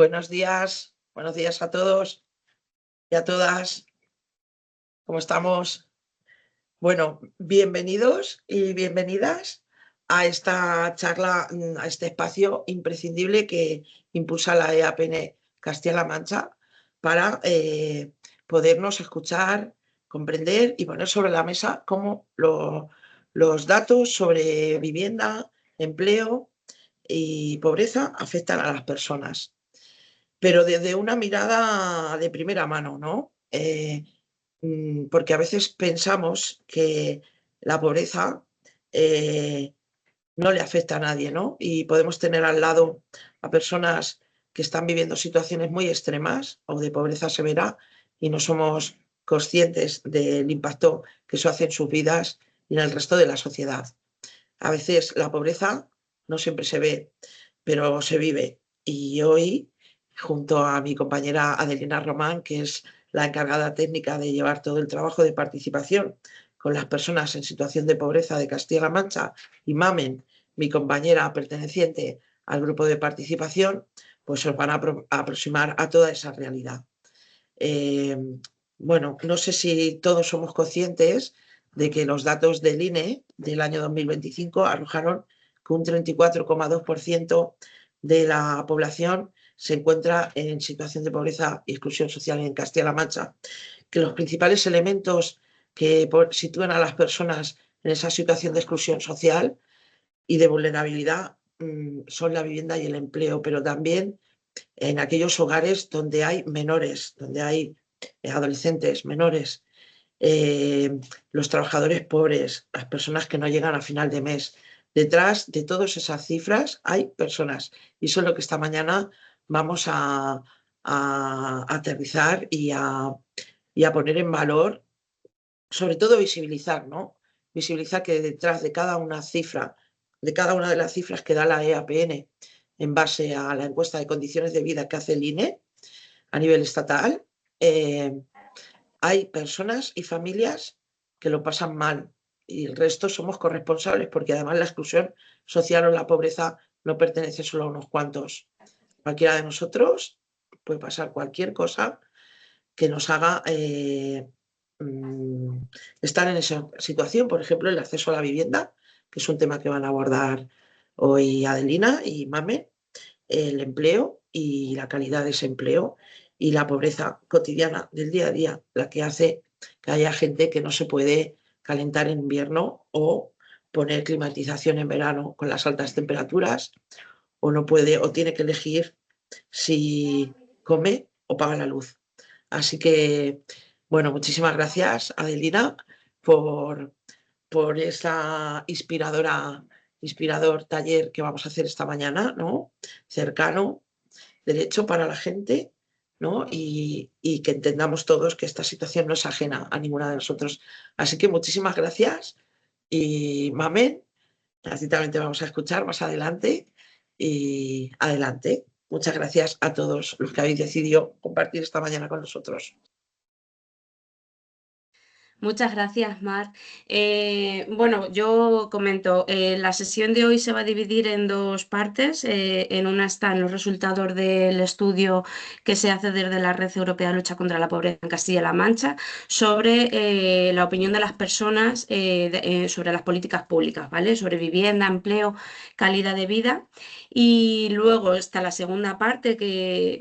Buenos días a todos y a todas. ¿Cómo estamos? Bueno, bienvenidos y bienvenidas a esta charla, a este espacio imprescindible que impulsa la EAPN Castilla-La Mancha para podernos escuchar, comprender y poner sobre la mesa cómo los datos sobre vivienda, empleo y pobreza afectan a las personas, pero desde una mirada de primera mano, ¿no? Porque a veces pensamos que la pobreza no le afecta a nadie, ¿no? Y podemos tener al lado a personas que están viviendo situaciones muy extremas o de pobreza severa y no somos conscientes del impacto que eso hace en sus vidas y en el resto de la sociedad. A veces la pobreza no siempre se ve, pero se vive. Y hoy, junto a mi compañera Adelina Román, que es la encargada técnica de llevar todo el trabajo de participación con las personas en situación de pobreza de Castilla-La Mancha, y Mamen, mi compañera perteneciente al grupo de participación, pues os van a aproximar a toda esa realidad. Bueno, no sé si todos somos conscientes de que los datos del INE del año 2025 arrojaron que un 34,2% de la población se encuentra en situación de pobreza y exclusión social en Castilla-La Mancha, que los principales elementos que sitúan a las personas en esa situación de exclusión social y de vulnerabilidad son la vivienda y el empleo, pero también en aquellos hogares donde hay menores, donde hay adolescentes menores, los trabajadores pobres, las personas que no llegan a final de mes. Detrás de todas esas cifras hay personas, y eso es lo que esta mañana vamos a aterrizar y a poner en valor, sobre todo visibilizar, ¿no? Visibilizar que detrás de cada una cifra, de cada una de las cifras que da la EAPN en base a la encuesta de condiciones de vida que hace el INE a nivel estatal, hay personas y familias que lo pasan mal y el resto somos corresponsables, porque además la exclusión social o la pobreza no pertenece solo a unos cuantos. Cualquiera de nosotros puede pasar cualquier cosa que nos haga estar en esa situación. Por ejemplo, el acceso a la vivienda, que es un tema que van a abordar hoy Adelina y Mame, el empleo y la calidad de ese empleo y la pobreza cotidiana del día a día, la que hace que haya gente que no se puede calentar en invierno o poner climatización en verano con las altas temperaturas, o no puede o tiene que elegir si come o paga la luz. Así que, bueno, muchísimas gracias, Adelina, por, por esa inspirador taller que vamos a hacer esta mañana, ¿no? Cercano, derecho para la gente, ¿no? Y que entendamos todos que esta situación no es ajena a ninguna de nosotros. Así que muchísimas gracias y Mamen, así también te vamos a escuchar más adelante y adelante. Muchas gracias a todos los que habéis decidido compartir esta mañana con nosotros. Muchas gracias, Mar. Bueno, yo comento, la sesión de hoy se va a dividir en dos partes. En una están los resultados del estudio que se hace desde la Red Europea de Lucha contra la Pobreza en Castilla-La Mancha sobre la opinión de las personas sobre las políticas públicas, ¿vale? Sobre vivienda, empleo, calidad de vida. Y luego está la segunda parte que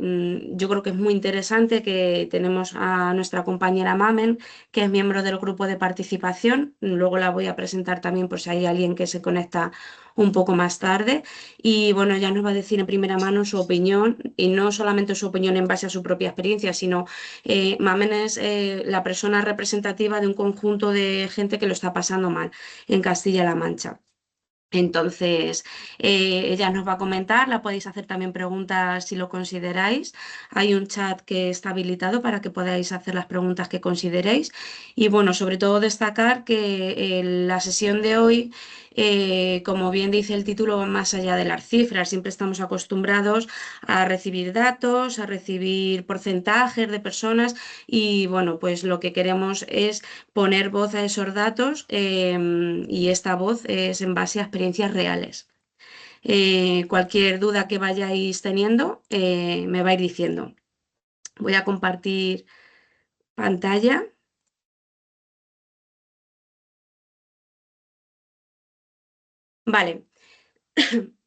yo creo que es muy interesante, que tenemos a nuestra compañera Mamen, que es miembro del grupo de participación. Luego la voy a presentar también por si hay alguien que se conecta un poco más tarde. Y bueno, ella nos va a decir en primera mano su opinión, y no solamente su opinión en base a su propia experiencia, sino Mamen es la persona representativa de un conjunto de gente que lo está pasando mal en Castilla-La Mancha. Entonces, ella nos va a comentar, la podéis hacer también preguntas si lo consideráis. Hay un chat que está habilitado para que podáis hacer las preguntas que consideréis. Y bueno, sobre todo destacar que la sesión de hoy, como bien dice el título, va más allá de las cifras. Siempre estamos acostumbrados a recibir datos, a recibir porcentajes de personas y bueno, pues lo que queremos es poner voz a esos datos y esta voz es en base a experiencias reales. Cualquier duda que vayáis teniendo, me vais diciendo. Voy a compartir pantalla. Vale,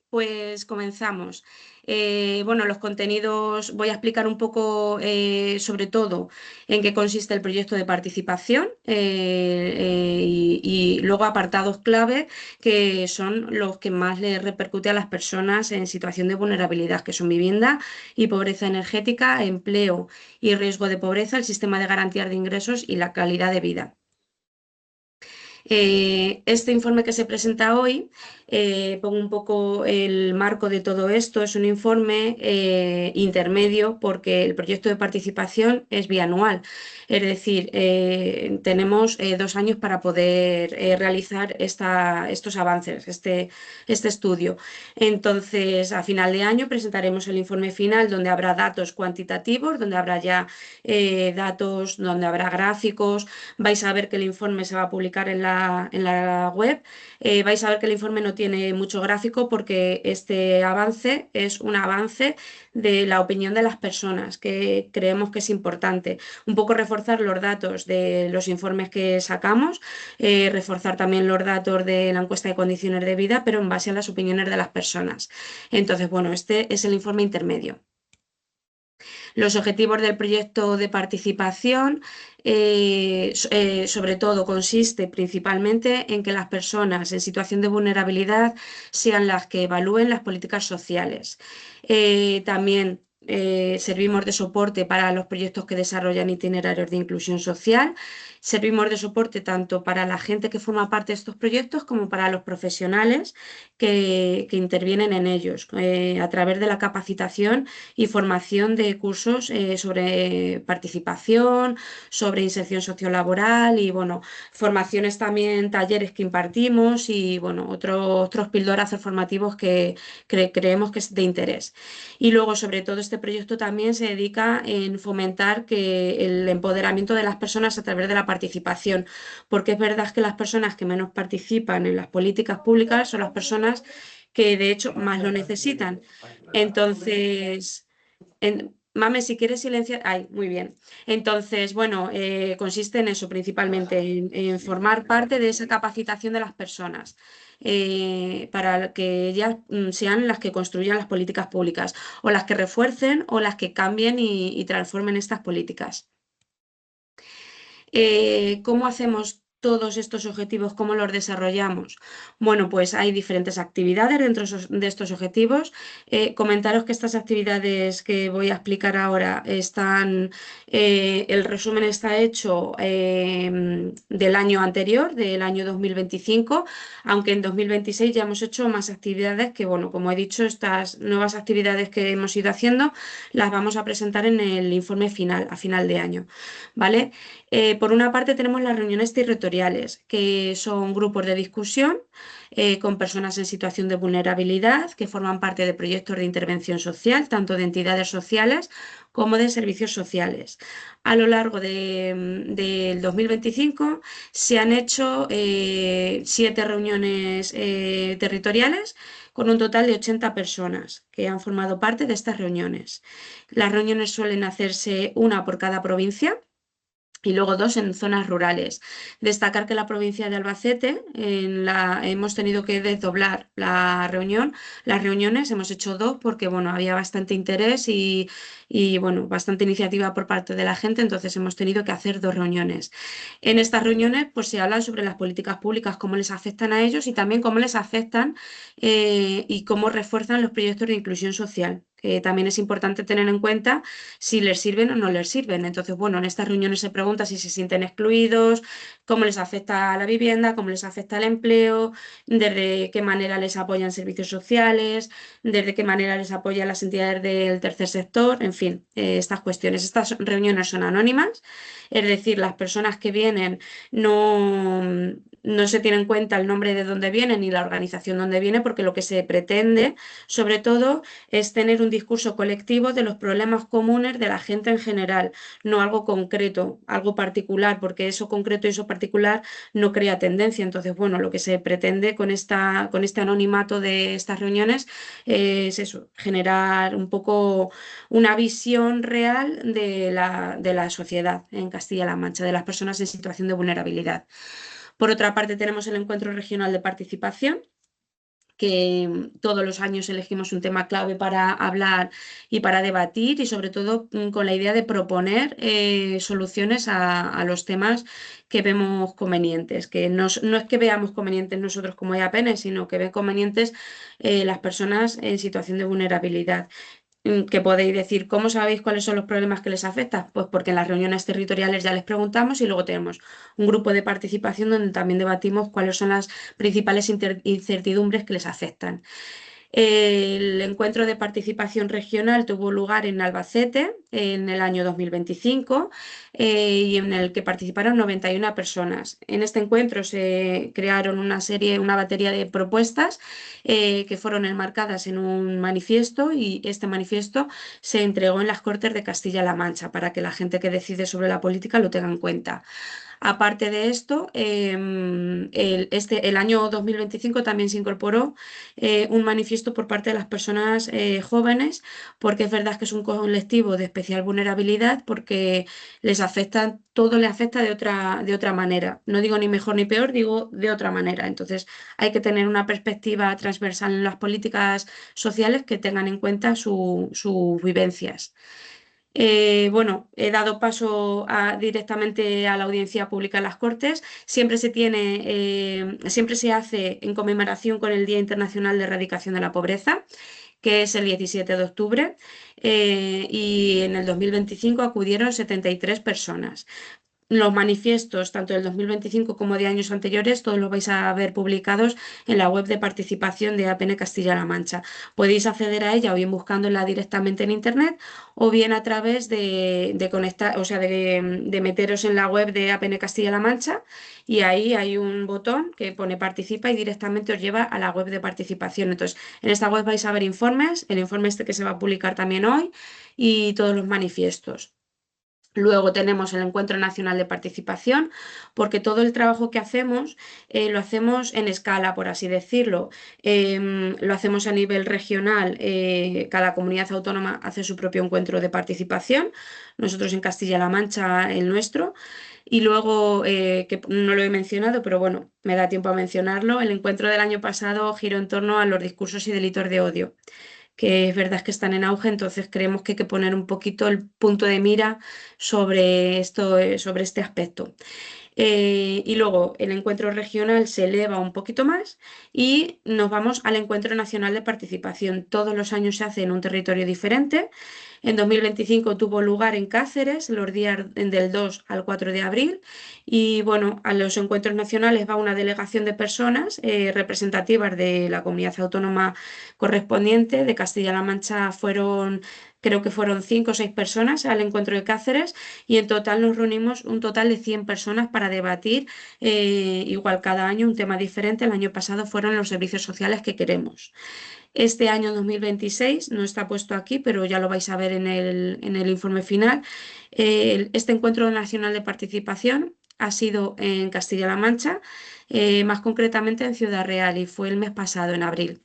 pues comenzamos. Bueno, los contenidos, voy a explicar un poco sobre todo en qué consiste el proyecto de participación y luego apartados clave que son los que más les repercute a las personas en situación de vulnerabilidad, que son vivienda y pobreza energética, empleo y riesgo de pobreza, el sistema de garantías de ingresos y la calidad de vida. Este informe que se presenta hoy, pongo un poco el marco de todo esto, es un informe intermedio porque el proyecto de participación es bianual, es decir, tenemos 2 años para poder realizar estos avances, este estudio. Entonces, a final de año presentaremos el informe final donde habrá datos cuantitativos, donde habrá ya datos, donde habrá gráficos. Vais a ver que el informe se va a publicar en la web. Vais a ver que el informe no tiene mucho gráfico porque este avance es un avance de la opinión de las personas, que creemos que es importante. Un poco reforzar los datos de los informes que sacamos, reforzar también los datos de la encuesta de condiciones de vida, pero en base a las opiniones de las personas. Entonces, bueno, este es el informe intermedio. Los objetivos del proyecto de participación, sobre todo, consiste principalmente en que las personas en situación de vulnerabilidad sean las que evalúen las políticas sociales. También servimos de soporte para los proyectos que desarrollan itinerarios de inclusión social. Servimos de soporte tanto para la gente que forma parte de estos proyectos como para los profesionales que intervienen en ellos, a través de la capacitación y formación de cursos sobre participación, sobre inserción sociolaboral y, bueno, formaciones también, talleres que impartimos y, bueno, otros pildorazos formativos que creemos que es de interés. Y luego, sobre todo, este proyecto también se dedica en fomentar el empoderamiento de las personas a través de la participación, porque es verdad que las personas que menos participan en las políticas públicas son las personas que de hecho más lo necesitan. Entonces, Mame, si quieres silenciar. Ay, muy bien. Entonces, bueno, consiste en eso principalmente, en formar parte de esa capacitación de las personas, para que ellas sean las que construyan las políticas públicas, o las que refuercen, o las que cambien y transformen estas políticas. ¿Cómo hacemos todos estos objetivos? ¿Cómo los desarrollamos? Bueno, pues hay diferentes actividades dentro de estos objetivos. Comentaros que estas actividades que voy a explicar ahora el resumen está hecho del año anterior, del año 2025, aunque en 2026 ya hemos hecho más actividades que, bueno, como he dicho, estas nuevas actividades que hemos ido haciendo las vamos a presentar en el informe final, a final de año, ¿vale? Por una parte tenemos las reuniones territoriales, que son grupos de discusión con personas en situación de vulnerabilidad que forman parte de proyectos de intervención social, tanto de entidades sociales como de servicios sociales. A lo largo del 2025 se han hecho 7 reuniones territoriales con un total de 80 personas que han formado parte de estas reuniones. Las reuniones suelen hacerse una por cada provincia y luego 2 en zonas rurales. Destacar que la provincia de Albacete hemos tenido que desdoblar las reuniones, hemos hecho 2 porque, bueno, había bastante interés y, bueno, bastante iniciativa por parte de la gente, entonces hemos tenido que hacer 2 reuniones. En estas reuniones pues se habla sobre las políticas públicas, cómo les afectan a ellos y también cómo les afectan y cómo refuerzan los proyectos de inclusión social. También es importante tener en cuenta si les sirven o no les sirven. Entonces, bueno, en estas reuniones se pregunta si se sienten excluidos, cómo les afecta la vivienda, cómo les afecta el empleo, desde qué manera les apoyan servicios sociales, desde qué manera les apoyan las entidades del tercer sector, en fin, estas cuestiones. Estas reuniones son anónimas, es decir, las personas que vienen no no se tiene en cuenta el nombre de dónde viene ni la organización donde viene, porque lo que se pretende, sobre todo, es tener un discurso colectivo de los problemas comunes de la gente en general, no algo concreto, algo particular, porque eso concreto y eso particular no crea tendencia. Entonces, bueno, lo que se pretende con este anonimato de estas reuniones es eso, generar un poco una visión real de la sociedad en Castilla-La Mancha, de las personas en situación de vulnerabilidad. Por otra parte, tenemos el Encuentro Regional de Participación, que todos los años elegimos un tema clave para hablar y para debatir y sobre todo con la idea de proponer soluciones a los temas que vemos convenientes, que no es que veamos convenientes nosotros como EAPN, sino que ven convenientes las personas en situación de vulnerabilidad. Que podéis decir, ¿cómo sabéis cuáles son los problemas que les afectan? Pues porque en las reuniones territoriales ya les preguntamos y luego tenemos un grupo de participación donde también debatimos cuáles son las principales incertidumbres que les afectan. El encuentro de participación regional tuvo lugar en Albacete en el año 2025 y en el que participaron 91 personas. En este encuentro se crearon una batería de propuestas que fueron enmarcadas en un manifiesto y este manifiesto se entregó en las Cortes de Castilla-La Mancha para que la gente que decide sobre la política lo tenga en cuenta. Aparte de esto, el año 2025 también se incorporó un manifiesto por parte de las personas jóvenes, porque es verdad que es un colectivo de especial vulnerabilidad, porque todo les afecta de otra manera. No digo ni mejor ni peor, digo de otra manera. Entonces hay que tener una perspectiva transversal en las políticas sociales que tengan en cuenta sus vivencias. Bueno, he dado paso directamente a la audiencia pública en las Cortes. Siempre se hace en conmemoración con el Día Internacional de Erradicación de la Pobreza, que es el 17 de octubre, y en el 2025 acudieron 73 personas. Los manifiestos, tanto del 2025 como de años anteriores, todos los vais a ver publicados en la web de participación de APN Castilla-La Mancha. Podéis acceder a ella o bien buscándola directamente en internet o bien a través de conectar, o sea, de meteros en la web de APN Castilla-La Mancha y ahí hay un botón que pone participa y directamente os lleva a la web de participación. Entonces, en esta web vais a ver informes, el informe este que se va a publicar también hoy y todos los manifiestos. Luego tenemos el Encuentro Nacional de Participación, porque todo el trabajo que hacemos lo hacemos en escala, por así decirlo. Lo hacemos a nivel regional, cada comunidad autónoma hace su propio encuentro de participación, nosotros en Castilla-La Mancha el nuestro. Y luego, que no lo he mencionado, pero bueno, me da tiempo a mencionarlo, el encuentro del año pasado giró en torno a los discursos y delitos de odio, que es verdad que están en auge, entonces creemos que hay que poner un poquito el punto de mira sobre esto, sobre este aspecto. Y luego el encuentro regional se eleva un poquito más y nos vamos al encuentro nacional de participación. Todos los años se hace en un territorio diferente. En 2025 tuvo lugar en Cáceres los días del 2 al 4 de abril y bueno, a los encuentros nacionales va una delegación de personas representativas de la comunidad autónoma correspondiente. De Castilla-La Mancha creo que fueron 5 o 6 personas al encuentro de Cáceres y en total nos reunimos un total de 100 personas para debatir igual cada año un tema diferente. El año pasado fueron los servicios sociales que queremos. Este año 2026 no está puesto aquí, pero ya lo vais a ver en el informe final. Este encuentro nacional de participación ha sido en Castilla-La Mancha, más concretamente en Ciudad Real, y fue el mes pasado, en abril.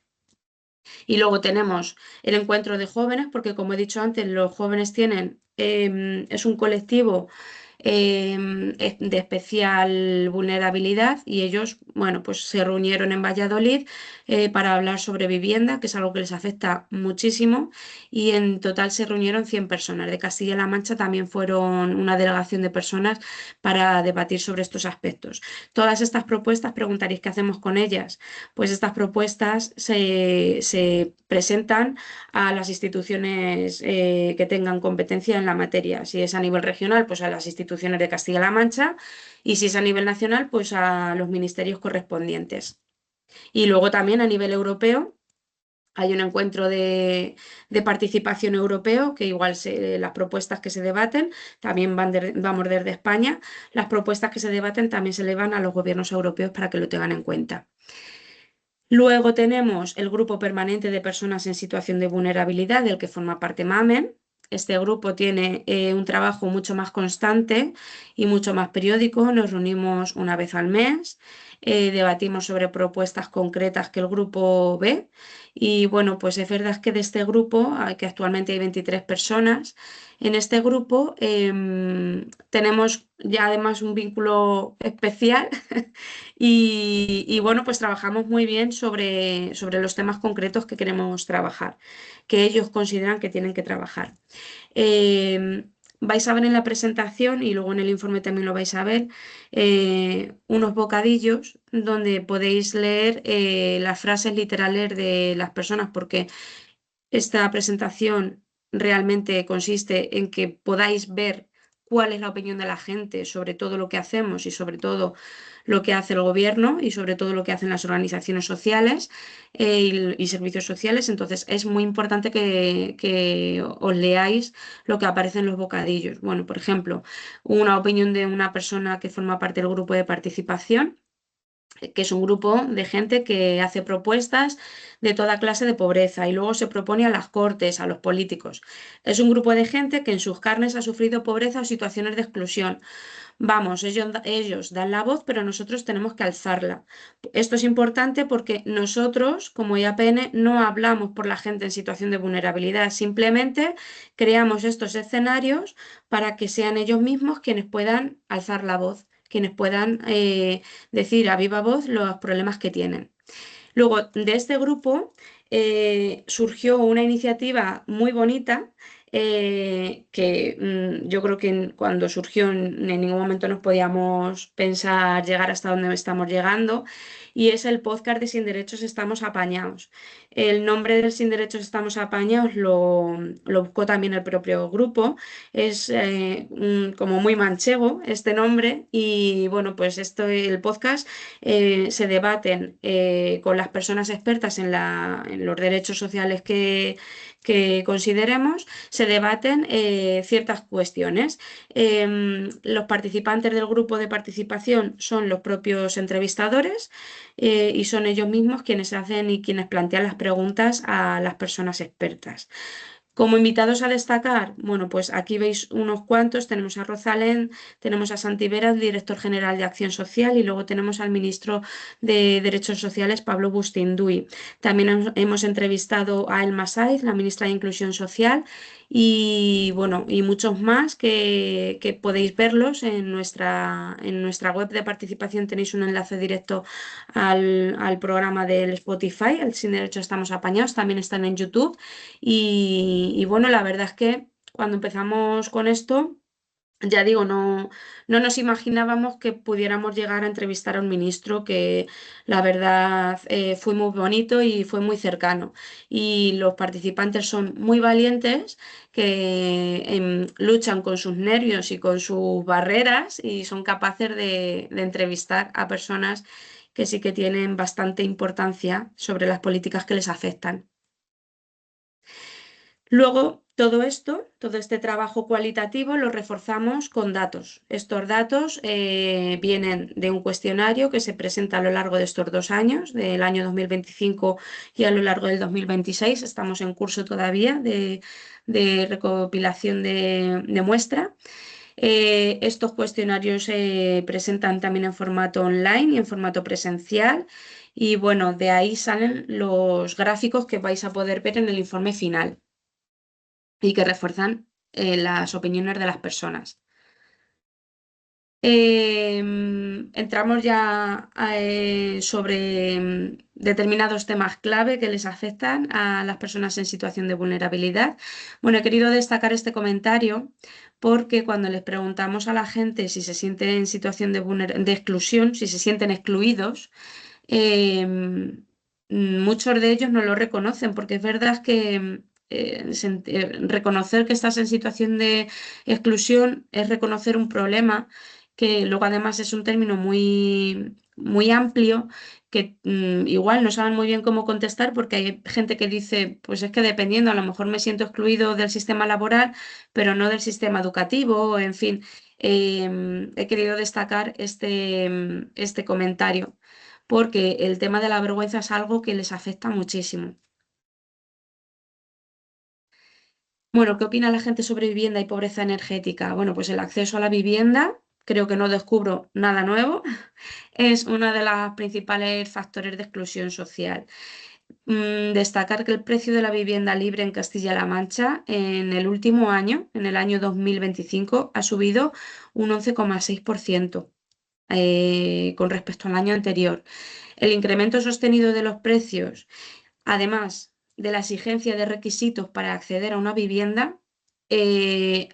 Y luego tenemos el encuentro de jóvenes, porque como he dicho antes, los jóvenes es un colectivo de especial vulnerabilidad y ellos, bueno, pues se reunieron en Valladolid para hablar sobre vivienda, que es algo que les afecta muchísimo, y en total se reunieron 100 personas. De Castilla-La Mancha también fueron una delegación de personas para debatir sobre estos aspectos. Todas estas propuestas, preguntaréis qué hacemos con ellas. Pues estas propuestas se presentan a las instituciones que tengan competencia en la materia. Si es a nivel regional, pues a las instituciones de Castilla-La Mancha y si es a nivel nacional, pues a los ministerios correspondientes. Y luego también a nivel europeo Hay un encuentro de participación europeo, que igual las propuestas que se debaten también vamos desde España. Las propuestas que se debaten también se elevan a los gobiernos europeos para que lo tengan en cuenta. Luego tenemos el grupo permanente de personas en situación de vulnerabilidad, del que forma parte MAMEN. Este grupo tiene un trabajo mucho más constante y mucho más periódico. Nos reunimos una vez al mes, debatimos sobre propuestas concretas que el grupo ve. Y bueno, pues es verdad que de este grupo, que actualmente hay 23 personas, en este grupo tenemos ya además un vínculo especial. Y bueno, pues trabajamos muy bien sobre los temas concretos que queremos trabajar, que ellos consideran que tienen que trabajar. Eh, Vais a ver en la presentación y luego en el informe también lo vais a ver, unos bocadillos donde podéis leer las frases literales de las personas, porque esta presentación realmente consiste en que podáis ver cuál es la opinión de la gente sobre todo lo que hacemos y sobre todo lo que hace el gobierno y sobre todo lo que hacen las organizaciones sociales y servicios sociales. Entonces es muy importante que os leáis lo que aparece en los bocadillos. Bueno, por ejemplo, una opinión de una persona que forma parte del grupo de participación, que es un grupo de gente que hace propuestas de toda clase de pobreza y luego se propone a las cortes, a los políticos. Es un grupo de gente que en sus carnes ha sufrido pobreza o situaciones de exclusión. Vamos, ellos dan la voz, pero nosotros tenemos que alzarla. Esto es importante porque nosotros, como IAPN, no hablamos por la gente en situación de vulnerabilidad, simplemente creamos estos escenarios para que sean ellos mismos quienes puedan alzar la voz, quienes puedan decir a viva voz los problemas que tienen. Luego, de este grupo surgió una iniciativa muy bonita que yo creo que cuando surgió en ningún momento nos podíamos pensar llegar hasta donde estamos llegando, y es el podcast de Sin Derechos Estamos Apañados. El nombre del Sin Derechos Estamos Apañados lo buscó también el propio grupo. Es como muy manchego este nombre, y bueno, pues el podcast se debaten con las personas expertas en los derechos sociales que consideremos, se debaten ciertas cuestiones. Los participantes del grupo de participación son los propios entrevistadores y son ellos mismos quienes hacen y quienes plantean las preguntas a las personas expertas. Como invitados a destacar, bueno, pues aquí veis unos cuantos. Tenemos a Rosalén, tenemos a Santi Vera, el director general de Acción Social, y luego tenemos al ministro de Derechos Sociales, Pablo Bustinduy. También hemos entrevistado a Elma Saiz, la ministra de Inclusión Social, y bueno, y muchos más que podéis verlos en nuestra web de participación. Tenéis un enlace directo al programa del Spotify, el Sin Derecho Estamos Apañados, también están en YouTube. Y bueno, la verdad es que cuando empezamos con esto, ya digo, no nos imaginábamos que pudiéramos llegar a entrevistar a un ministro, que la verdad fue muy bonito y fue muy cercano. Y los participantes son muy valientes, que luchan con sus nervios y con sus barreras y son capaces de entrevistar a personas que sí que tienen bastante importancia sobre las políticas que les afectan. Luego, todo esto, todo este trabajo cualitativo lo reforzamos con datos. Estos datos vienen de un cuestionario que se presenta a lo largo de estos 2 años, del año 2025 y a lo largo del 2026. Estamos en curso todavía de recopilación de muestra. Estos cuestionarios se presentan también en formato online y en formato presencial. Y bueno, de ahí salen los gráficos que vais a poder ver en el informe final y que refuerzan las opiniones de las personas. Entramos ya sobre determinados temas clave que les afectan a las personas en situación de vulnerabilidad. Bueno, he querido destacar este comentario porque cuando les preguntamos a la gente si se sienten en situación de exclusión, si se sienten excluidos, muchos de ellos no lo reconocen, porque es verdad que reconocer que estás en situación de exclusión es reconocer un problema, que luego además es un término muy, muy amplio, que igual no saben muy bien cómo contestar porque hay gente que dice, pues es que dependiendo, a lo mejor me siento excluido del sistema laboral, pero no del sistema educativo, en fin. He querido destacar este comentario porque el tema de la vergüenza es algo que les afecta muchísimo. Bueno, ¿qué opina la gente sobre vivienda y pobreza energética? Bueno, pues el acceso a la vivienda, creo que no descubro nada nuevo, es uno de los principales factores de exclusión social. Destacar que el precio de la vivienda libre en Castilla-La Mancha en el último año, en el año 2025, ha subido un 11,6% con respecto al año anterior. El incremento sostenido de los precios, además de la exigencia de requisitos para acceder a una vivienda, eh,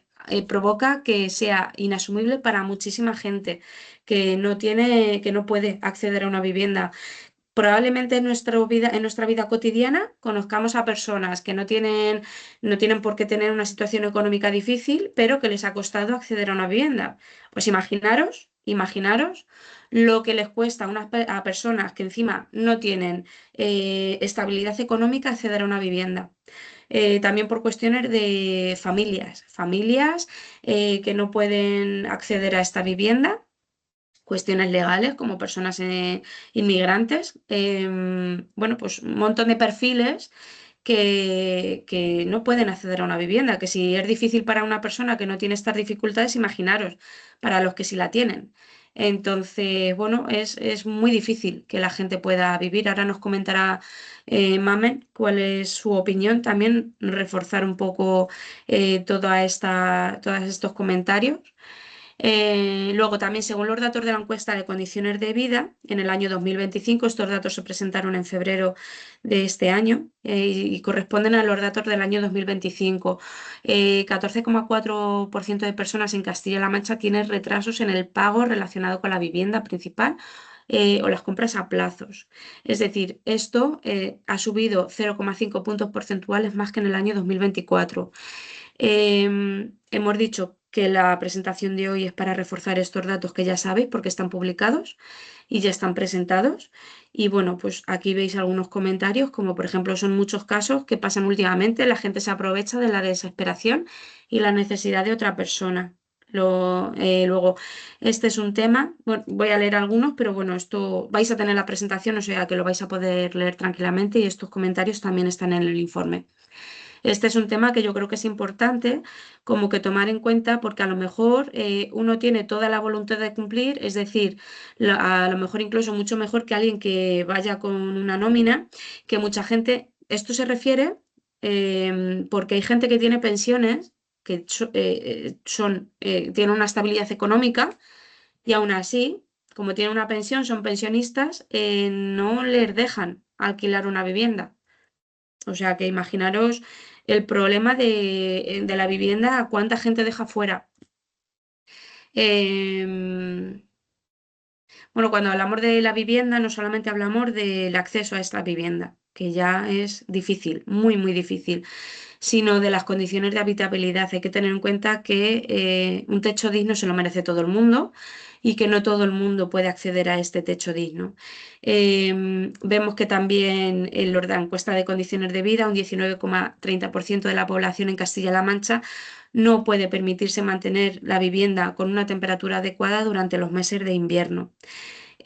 provoca que sea inasumible para muchísima gente que no puede acceder a una vivienda. Probablemente en nuestra vida cotidiana conozcamos a personas que no tienen por qué tener una situación económica difícil, pero que les ha costado acceder a una vivienda. Pues imaginaros lo que les cuesta a personas que encima no tienen estabilidad económica acceder a una vivienda. También por cuestiones de familias que no pueden acceder a esta vivienda, cuestiones legales como personas inmigrantes, bueno, pues un montón de perfiles que no pueden acceder a una vivienda, que si es difícil para una persona que no tiene estas dificultades, imaginaros, para los que sí la tienen. Entonces, bueno, es muy difícil que la gente pueda vivir. Ahora nos comentará Mamen cuál es su opinión, también reforzar un poco todos estos comentarios. Luego también, según los datos de la encuesta de condiciones de vida, en el año 2025, estos datos se presentaron en febrero de este año y corresponden a los datos del año 2025. 14,4% de personas en Castilla-La Mancha tienen retrasos en el pago relacionado con la vivienda principal o las compras a plazos. Es decir, esto ha subido 0,5 puntos porcentuales más que en el año 2024. Hemos dicho que la presentación de hoy es para reforzar estos datos que ya sabéis porque están publicados y ya están presentados. Y bueno, pues aquí veis algunos comentarios, como por ejemplo son muchos casos que pasan últimamente, la gente se aprovecha de la desesperación y la necesidad de otra persona. Luego, este es un tema, bueno, voy a leer algunos, pero bueno, esto vais a tener la presentación, o sea que lo vais a poder leer tranquilamente y estos comentarios también están en el informe. Este es un tema que yo creo que es importante como que tomar en cuenta porque a lo mejor uno tiene toda la voluntad de cumplir, es decir, a lo mejor incluso mucho mejor que alguien que vaya con una nómina, que mucha gente, esto se refiere porque hay gente que tiene pensiones que tienen una estabilidad económica y aún así, como tienen una pensión, son pensionistas, no les dejan alquilar una vivienda. O sea que imaginaros el problema de la vivienda, a cuánta gente deja fuera. Em, bueno, cuando hablamos de la vivienda, no solamente hablamos del acceso a esta vivienda, que ya es difícil, muy difícil, sino de las condiciones de habitabilidad. Hay que tener en cuenta que un techo digno se lo merece todo el mundo y que no todo el mundo puede acceder a este techo digno. Vemos que también en la encuesta de condiciones de vida, un 19,30% de la población en Castilla-La Mancha no puede permitirse mantener la vivienda con una temperatura adecuada durante los meses de invierno.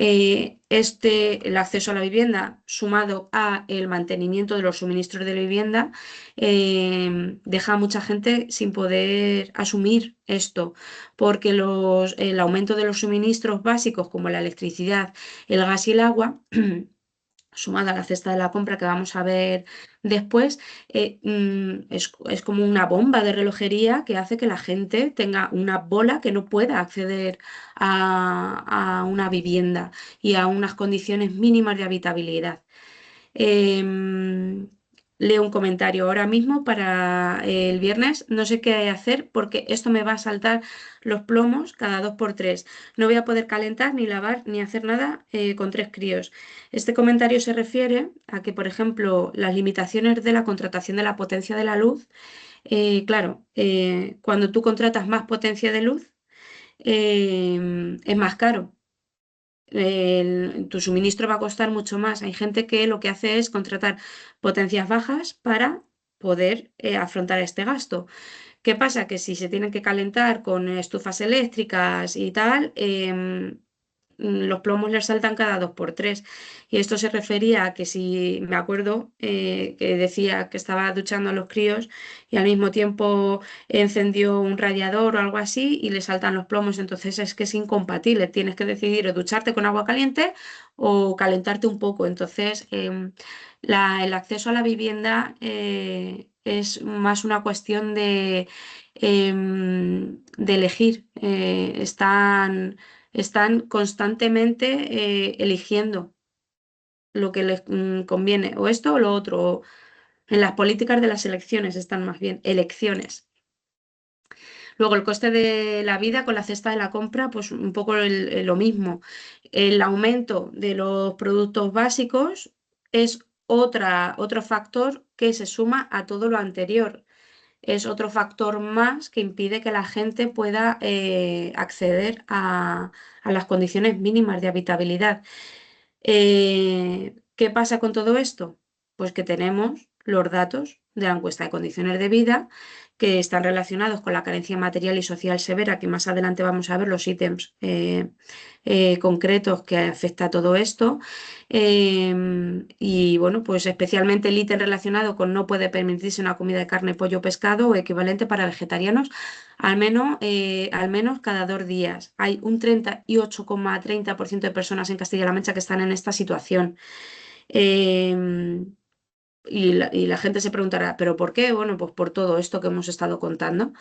El acceso a la vivienda, sumado a el mantenimiento de los suministros de la vivienda, deja a mucha gente sin poder asumir esto, porque el aumento de los suministros básicos como la electricidad, el gas y el agua, sumada a la cesta de la compra que vamos a ver después, es como una bomba de relojería que hace que la gente tenga una bola que no pueda acceder a una vivienda y a unas condiciones mínimas de habitabilidad. Em, Leo un comentario ahora mismo para el viernes. No sé qué hacer porque esto me va a saltar los plomos cada 2 por 3. No voy a poder calentar, ni lavar, ni hacer nada con 3 críos. Este comentario se refiere a que, por ejemplo, las limitaciones de la contratación de la potencia de la luz, claro, cuando tú contratas más potencia de luz, es más caro. tu suministro va a costar mucho más. Hay gente que lo que hace es contratar potencias bajas para poder afrontar este gasto. ¿Qué pasa? Que si se tienen que calentar con estufas eléctricas y tal, los plomos les saltan cada dos por tres. Y esto se refería a que si me acuerdo que decía que estaba duchando a los críos y al mismo tiempo encendió un radiador o algo así y le saltan los plomos, entonces es que es incompatible. Tienes que decidir o ducharte con agua caliente o calentarte un poco. Entonces, el acceso a la vivienda es más una cuestión de elegir. Están constantemente eligiendo lo que les conviene, o esto o lo otro. En las políticas de las elecciones están más bien elecciones. Luego el coste de la vida con la cesta de la compra, pues un poco lo mismo. El aumento de los productos básicos es otro factor que se suma a todo lo anterior. Es otro factor más que impide que la gente pueda acceder a las condiciones mínimas de habitabilidad. ¿Qué pasa con todo esto? Pues que tenemos los datos de la encuesta de condiciones de vida que están relacionados con la carencia material y social severa, que más adelante vamos a ver los ítems concretos que afecta a todo esto. Y bueno, pues especialmente el ítem relacionado con no puede permitirse una comida de carne, pollo, pescado o equivalente para vegetarianos al menos cada 2 días. Hay un 38,30% de personas en Castilla-La Mancha que están en esta situación. Eh, y la gente se preguntará, ¿pero por qué? Bueno, pues por todo esto que hemos estado contando.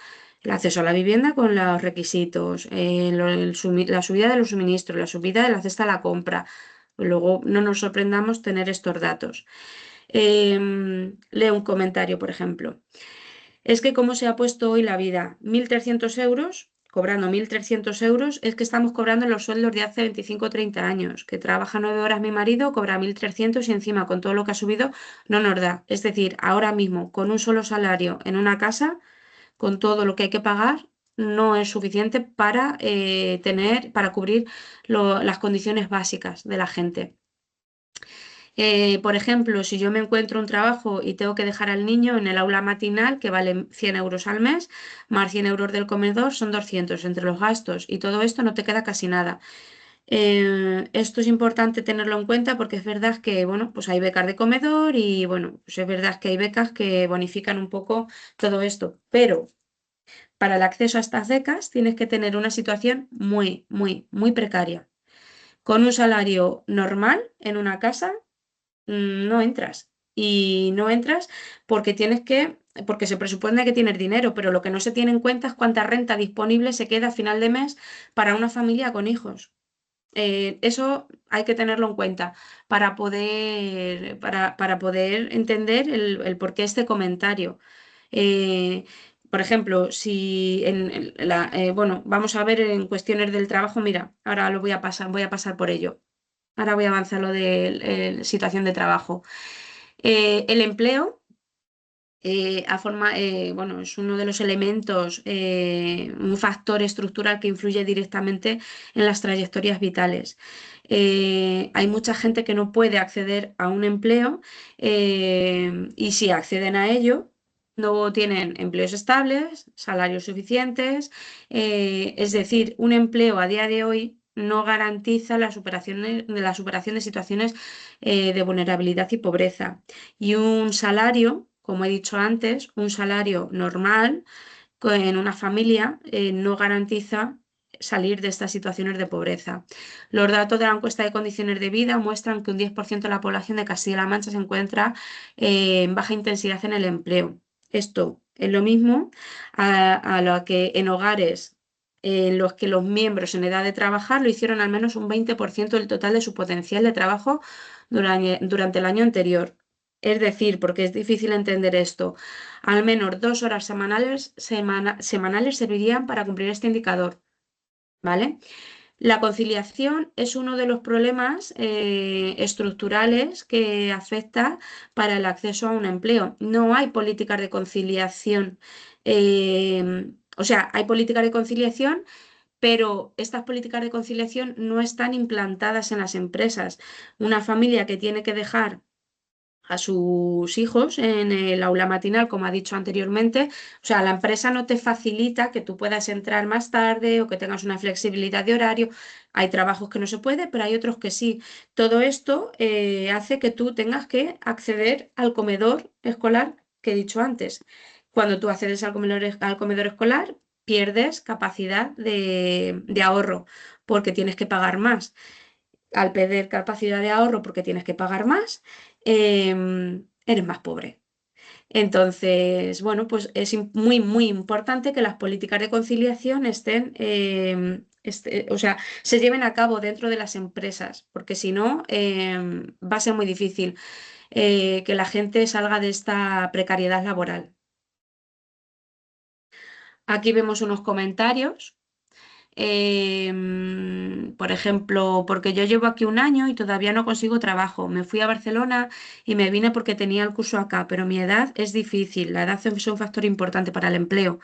El acceso a la vivienda con los requisitos, la subida de los suministros, la subida de la cesta a la compra. Luego no nos sorprendamos tener estos datos. Leo un comentario, por ejemplo. Es que cómo se ha puesto hoy la vida, 1.300 euros, cobrando 1.300 euros, es que estamos cobrando los sueldos de hace 25 o 30 años, que trabaja 9 horas mi marido, cobra 1.300 y encima con todo lo que ha subido no nos da. Es decir, ahora mismo con un solo salario en una casa, con todo lo que hay que pagar, no es suficiente para cubrir las condiciones básicas de la gente. Por ejemplo, si yo me encuentro un trabajo y tengo que dejar al niño en el aula matinal, que vale 100 euros al mes, más 100 euros del comedor, son 200 entre los gastos y todo esto no te queda casi nada. Esto es importante tenerlo en cuenta porque es verdad que, bueno, pues hay becas de comedor y, bueno, pues es verdad que hay becas que bonifican un poco todo esto, pero para el acceso a estas becas tienes que tener una situación muy, muy, muy precaria. Con un salario normal en una casa no entras. Y no entras porque se presupone que tienes dinero, pero lo que no se tiene en cuenta es cuánta renta disponible se queda a final de mes para una familia con hijos. Eso hay que tenerlo en cuenta para poder entender el porqué de este comentario. Eh, por ejemplo, si bueno, vamos a ver en cuestiones del trabajo, mira, ahora voy a pasar por ello. Ahora voy a avanzar lo de situación de trabajo. El empleo bueno, es uno de los elementos, un factor estructural que influye directamente en las trayectorias vitales. Hay mucha gente que no puede acceder a un empleo y si acceden a ello, no tienen empleos estables, salarios suficientes, es decir, un empleo a día de hoy no garantiza la superación de situaciones de vulnerabilidad y pobreza. Y un salario, como he dicho antes, un salario normal en una familia no garantiza salir de estas situaciones de pobreza. Los datos de la encuesta de condiciones de vida muestran que un 10% de la población de Castilla-La Mancha se encuentra en baja intensidad en el empleo. Esto es lo mismo a lo que en hogares en los que los miembros en edad de trabajar lo hicieron al menos un 20% del total de su potencial de trabajo durante el año anterior. Es decir, porque es difícil entender esto, al menos 2 horas semanales servirían para cumplir este indicador, ¿vale? La conciliación es uno de los problemas estructurales que afecta para el acceso a un empleo. No hay políticas de conciliación, o sea, hay políticas de conciliación, pero estas políticas de conciliación no están implantadas en las empresas. Una familia que tiene que dejar a sus hijos en el aula matinal, como ha dicho anteriormente. O sea, la empresa no te facilita que tú puedas entrar más tarde o que tengas una flexibilidad de horario. Hay trabajos que no se puede, pero hay otros que sí. Todo esto hace que tú tengas que acceder al comedor escolar que he dicho antes. Cuando tú accedes al comedor escolar, pierdes capacidad de ahorro porque tienes que pagar más. Al perder capacidad de ahorro porque tienes que pagar más, eres más pobre. Entonces, bueno, pues es muy, muy importante que las políticas de conciliación estén, o sea, se lleven a cabo dentro de las empresas, porque si no, va a ser muy difícil que la gente salga de esta precariedad laboral. Aquí vemos unos comentarios. Por ejemplo, porque yo llevo aquí un año y todavía no consigo trabajo. Me fui a Barcelona y me vine porque tenía el curso acá, pero mi edad es difícil. La edad es un factor importante para el empleo.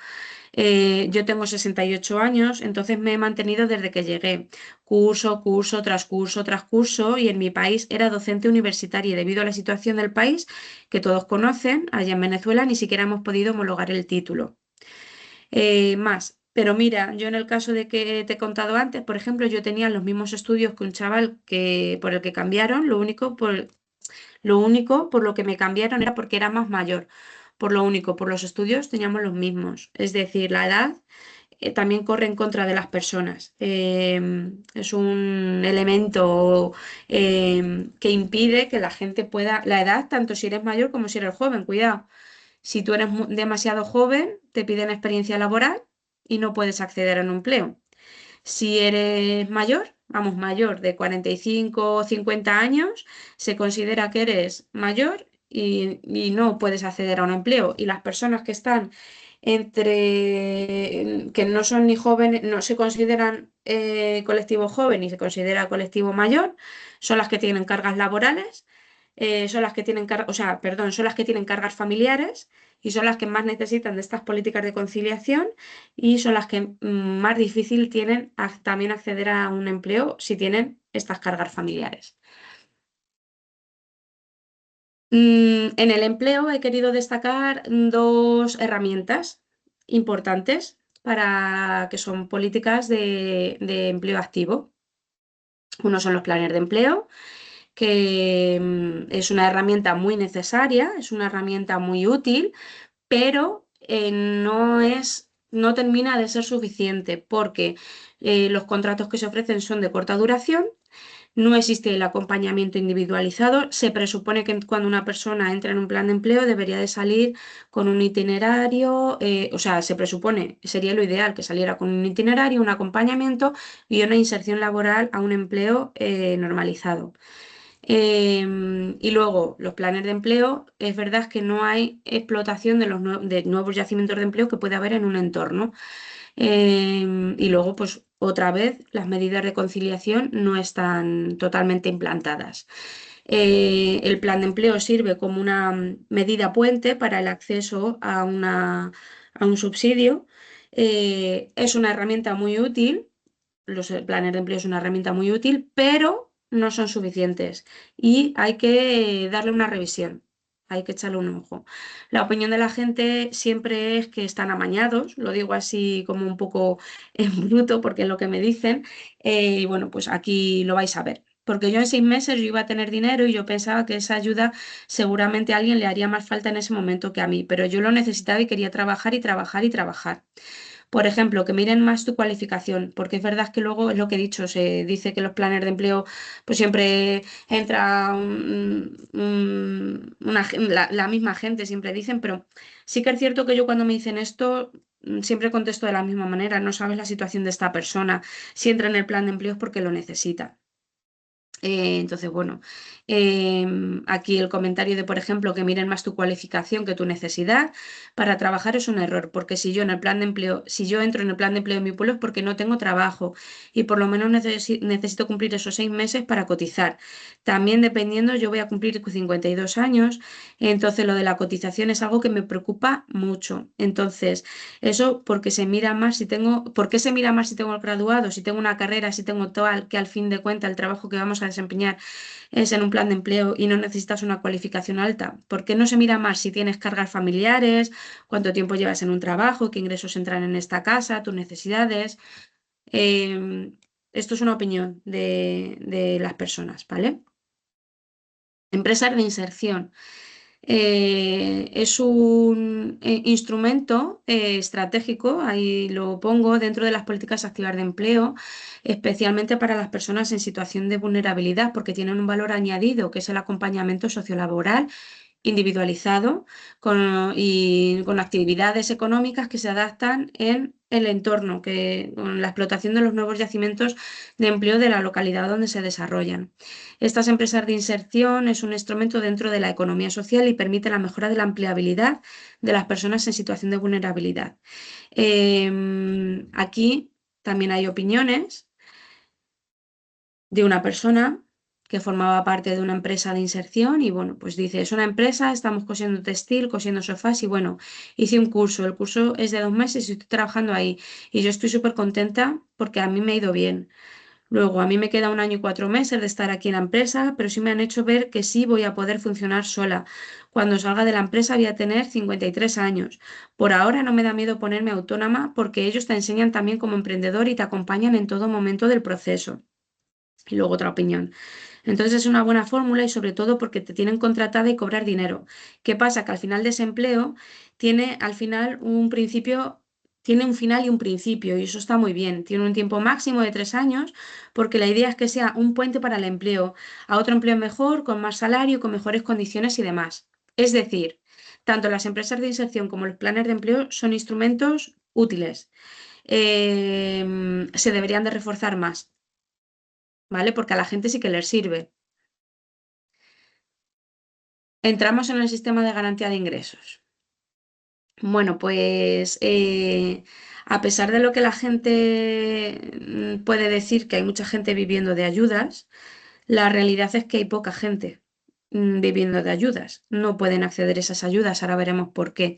Yo tengo 68 años, entonces me he mantenido desde que llegué. Curso tras curso y en mi país era docente universitaria y debido a la situación del país que todos conocen, allá en Venezuela ni siquiera hemos podido homologar el título más. Pero mira, yo en el caso de que te he contado antes, por ejemplo, yo tenía los mismos estudios que un chaval por el que cambiaron, lo único por lo que me cambiaron era porque era más mayor. Por lo único, por los estudios teníamos los mismos. Es decir, la edad también corre en contra de las personas. Es un elemento que impide que la gente pueda, la edad, tanto si eres mayor como si eres joven, cuidado. Si tú eres demasiado joven, te piden experiencia laboral y no puedes acceder a un empleo. Si eres mayor, vamos, mayor de 45 o 50 años, se considera que eres mayor y no puedes acceder a un empleo. Y las personas que están que no son ni jóvenes, no se consideran colectivo joven ni se considera colectivo mayor, son las que tienen cargas laborales, son las que tienen o sea, perdón, son las que tienen cargas familiares y son las que más necesitan de estas políticas de conciliación y son las que más difícil tienen también acceder a un empleo si tienen estas cargas familiares. En el empleo he querido destacar dos herramientas importantes para que son políticas de empleo activo. Uno son los planes de empleo, que es una herramienta muy necesaria, es una herramienta muy útil, pero no termina de ser suficiente porque los contratos que se ofrecen son de corta duración. No existe el acompañamiento individualizado. Se presupone que cuando una persona entra en un plan de empleo debería de salir con un itinerario, o sea, se presupone, sería lo ideal que saliera con un itinerario, un acompañamiento y una inserción laboral a un empleo normalizado. Y luego, los planes de empleo, es verdad que no hay explotación de nuevos yacimientos de empleo que puede haber en un entorno. Y luego, pues otra vez, las medidas de conciliación no están totalmente implantadas. El plan de empleo sirve como una medida puente para el acceso a un subsidio. Es una herramienta muy útil, los planes de empleo es una herramienta muy útil, pero no son suficientes y hay que darle una revisión. Hay que echarle un ojo. La opinión de la gente siempre es que están amañados, lo digo así como un poco en bruto porque es lo que me dicen, y bueno, pues aquí lo vais a ver. Porque yo en 6 meses yo iba a tener dinero y yo pensaba que esa ayuda seguramente a alguien le haría más falta en ese momento que a mí, pero yo lo necesitaba y quería trabajar y trabajar y trabajar. Por ejemplo, que miren más tu cualificación, porque es verdad que luego es lo que he dicho, se dice que los planes de empleo, pues siempre entra la misma gente, siempre dicen, pero sí que es cierto que yo cuando me dicen esto, siempre contesto de la misma manera, no sabes la situación de esta persona, si entra en el plan de empleo es porque lo necesita. Entonces, bueno, Aquí el comentario de, por ejemplo, que miren más tu cualificación que tu necesidad para trabajar es un error, porque si yo en el plan de empleo, si yo entro en el plan de empleo de mi pueblo es porque no tengo trabajo y por lo menos necesito cumplir esos 6 meses para cotizar. También dependiendo, yo voy a cumplir 52 años, entonces lo de la cotización es algo que me preocupa mucho. Entonces, eso porque se mira más si tengo, ¿por qué se mira más si tengo el graduado, si tengo una carrera, si tengo tal, que al fin de cuentas el trabajo que vamos a desempeñar es en un plan de empleo y no necesitas una cualificación alta? ¿Por qué no se mira más si tienes cargas familiares, cuánto tiempo llevas en un trabajo, qué ingresos entran en esta casa, tus necesidades? Esto es una opinión de las personas, ¿vale? Empresas de inserción. Es un instrumento estratégico, ahí lo pongo, dentro de las políticas activas de empleo, especialmente para las personas en situación de vulnerabilidad, porque tienen un valor añadido, que es el acompañamiento sociolaboral individualizado y con actividades económicas que se adaptan en el entorno, con la explotación de los nuevos yacimientos de empleo de la localidad donde se desarrollan. Estas empresas de inserción es un instrumento dentro de la economía social y permite la mejora de la empleabilidad de las personas en situación de vulnerabilidad. Aquí también hay opiniones de una persona que formaba parte de una empresa de inserción y bueno, pues dice, es una empresa, estamos cosiendo textil, cosiendo sofás y bueno, hice un curso, el curso es de 2 meses y estoy trabajando ahí y yo estoy súper contenta porque a mí me ha ido bien. Luego, a mí me queda 1 año y 4 meses de estar aquí en la empresa, pero sí me han hecho ver que sí voy a poder funcionar sola. Cuando salga de la empresa voy a tener 53 años. Por ahora no me da miedo ponerme autónoma porque ellos te enseñan también como emprendedor y te acompañan en todo momento del proceso. Y luego otra opinión. Entonces es una buena fórmula y sobre todo porque te tienen contratada y cobrar dinero. ¿Qué pasa? Que al final de ese empleo tiene al final un principio, tiene un final y un principio y eso está muy bien. Tiene un tiempo máximo de 3 años porque la idea es que sea un puente para el empleo, a otro empleo mejor, con más salario, con mejores condiciones y demás. Es decir, tanto las empresas de inserción como los planes de empleo son instrumentos útiles. Se deberían de reforzar más. ¿Vale? Porque a la gente sí que les sirve. Entramos en el sistema de garantía de ingresos. Bueno, pues a pesar de lo que la gente puede decir, que hay mucha gente viviendo de ayudas, la realidad es que hay poca gente viviendo de ayudas. No pueden acceder a esas ayudas, ahora veremos por qué.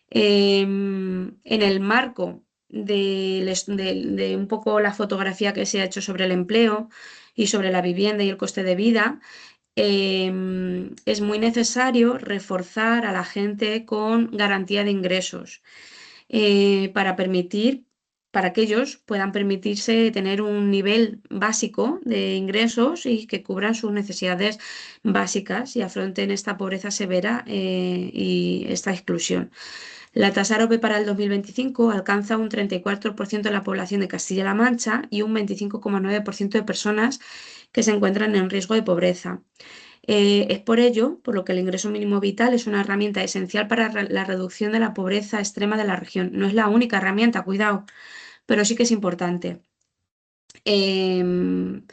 En el marco de un poco la fotografía que se ha hecho sobre el empleo y sobre la vivienda y el coste de vida, es muy necesario reforzar a la gente con garantía de ingresos para permitir, para que ellos puedan permitirse tener un nivel básico de ingresos y que cubran sus necesidades básicas y afronten esta pobreza severa y esta exclusión. La tasa AROPE para el 2025 alcanza un 34% de la población de Castilla-La Mancha y un 25,9% de personas que se encuentran en riesgo de pobreza. Es por ello por lo que el ingreso mínimo vital es una herramienta esencial para la reducción de la pobreza extrema de la región. No es la única herramienta, cuidado, pero sí que es importante. Em,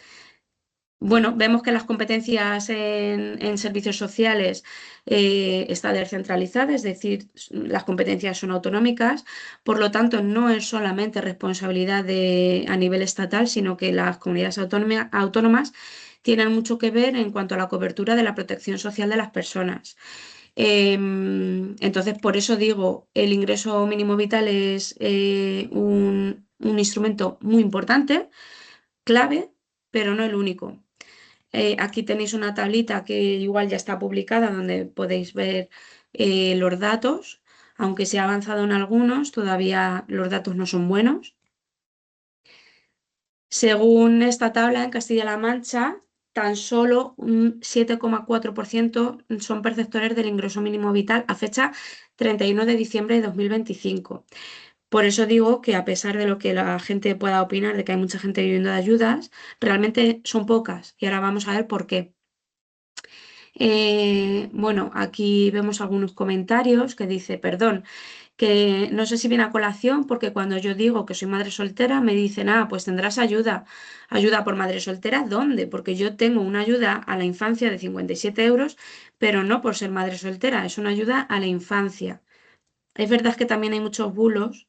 bueno, vemos que las competencias en servicios sociales está descentralizada, es decir, las competencias son autonómicas, por lo tanto no es solamente responsabilidad a nivel estatal, sino que las comunidades autónomas tienen mucho que ver en cuanto a la cobertura de la protección social de las personas. Entonces, por eso digo, el ingreso mínimo vital es un instrumento muy importante, clave, pero no el único. Aquí tenéis una tablita que igual ya está publicada donde podéis ver los datos. Aunque se ha avanzado en algunos, todavía los datos no son buenos. Según esta tabla, en Castilla-La Mancha, tan solo un 7,4% son perceptores del ingreso mínimo vital a fecha 31 de diciembre de 2025. Por eso digo que a pesar de lo que la gente pueda opinar de que hay mucha gente viviendo de ayudas, realmente son pocas y ahora vamos a ver por qué. Bueno, aquí vemos algunos comentarios que dice, perdón, que no sé si viene a colación porque cuando yo digo que soy madre soltera me dicen, ah, pues tendrás ayuda. ¿Ayuda por madre soltera? ¿Dónde? Porque yo tengo una ayuda a la infancia de 57 euros, pero no por ser madre soltera, es una ayuda a la infancia. Es verdad que también hay muchos bulos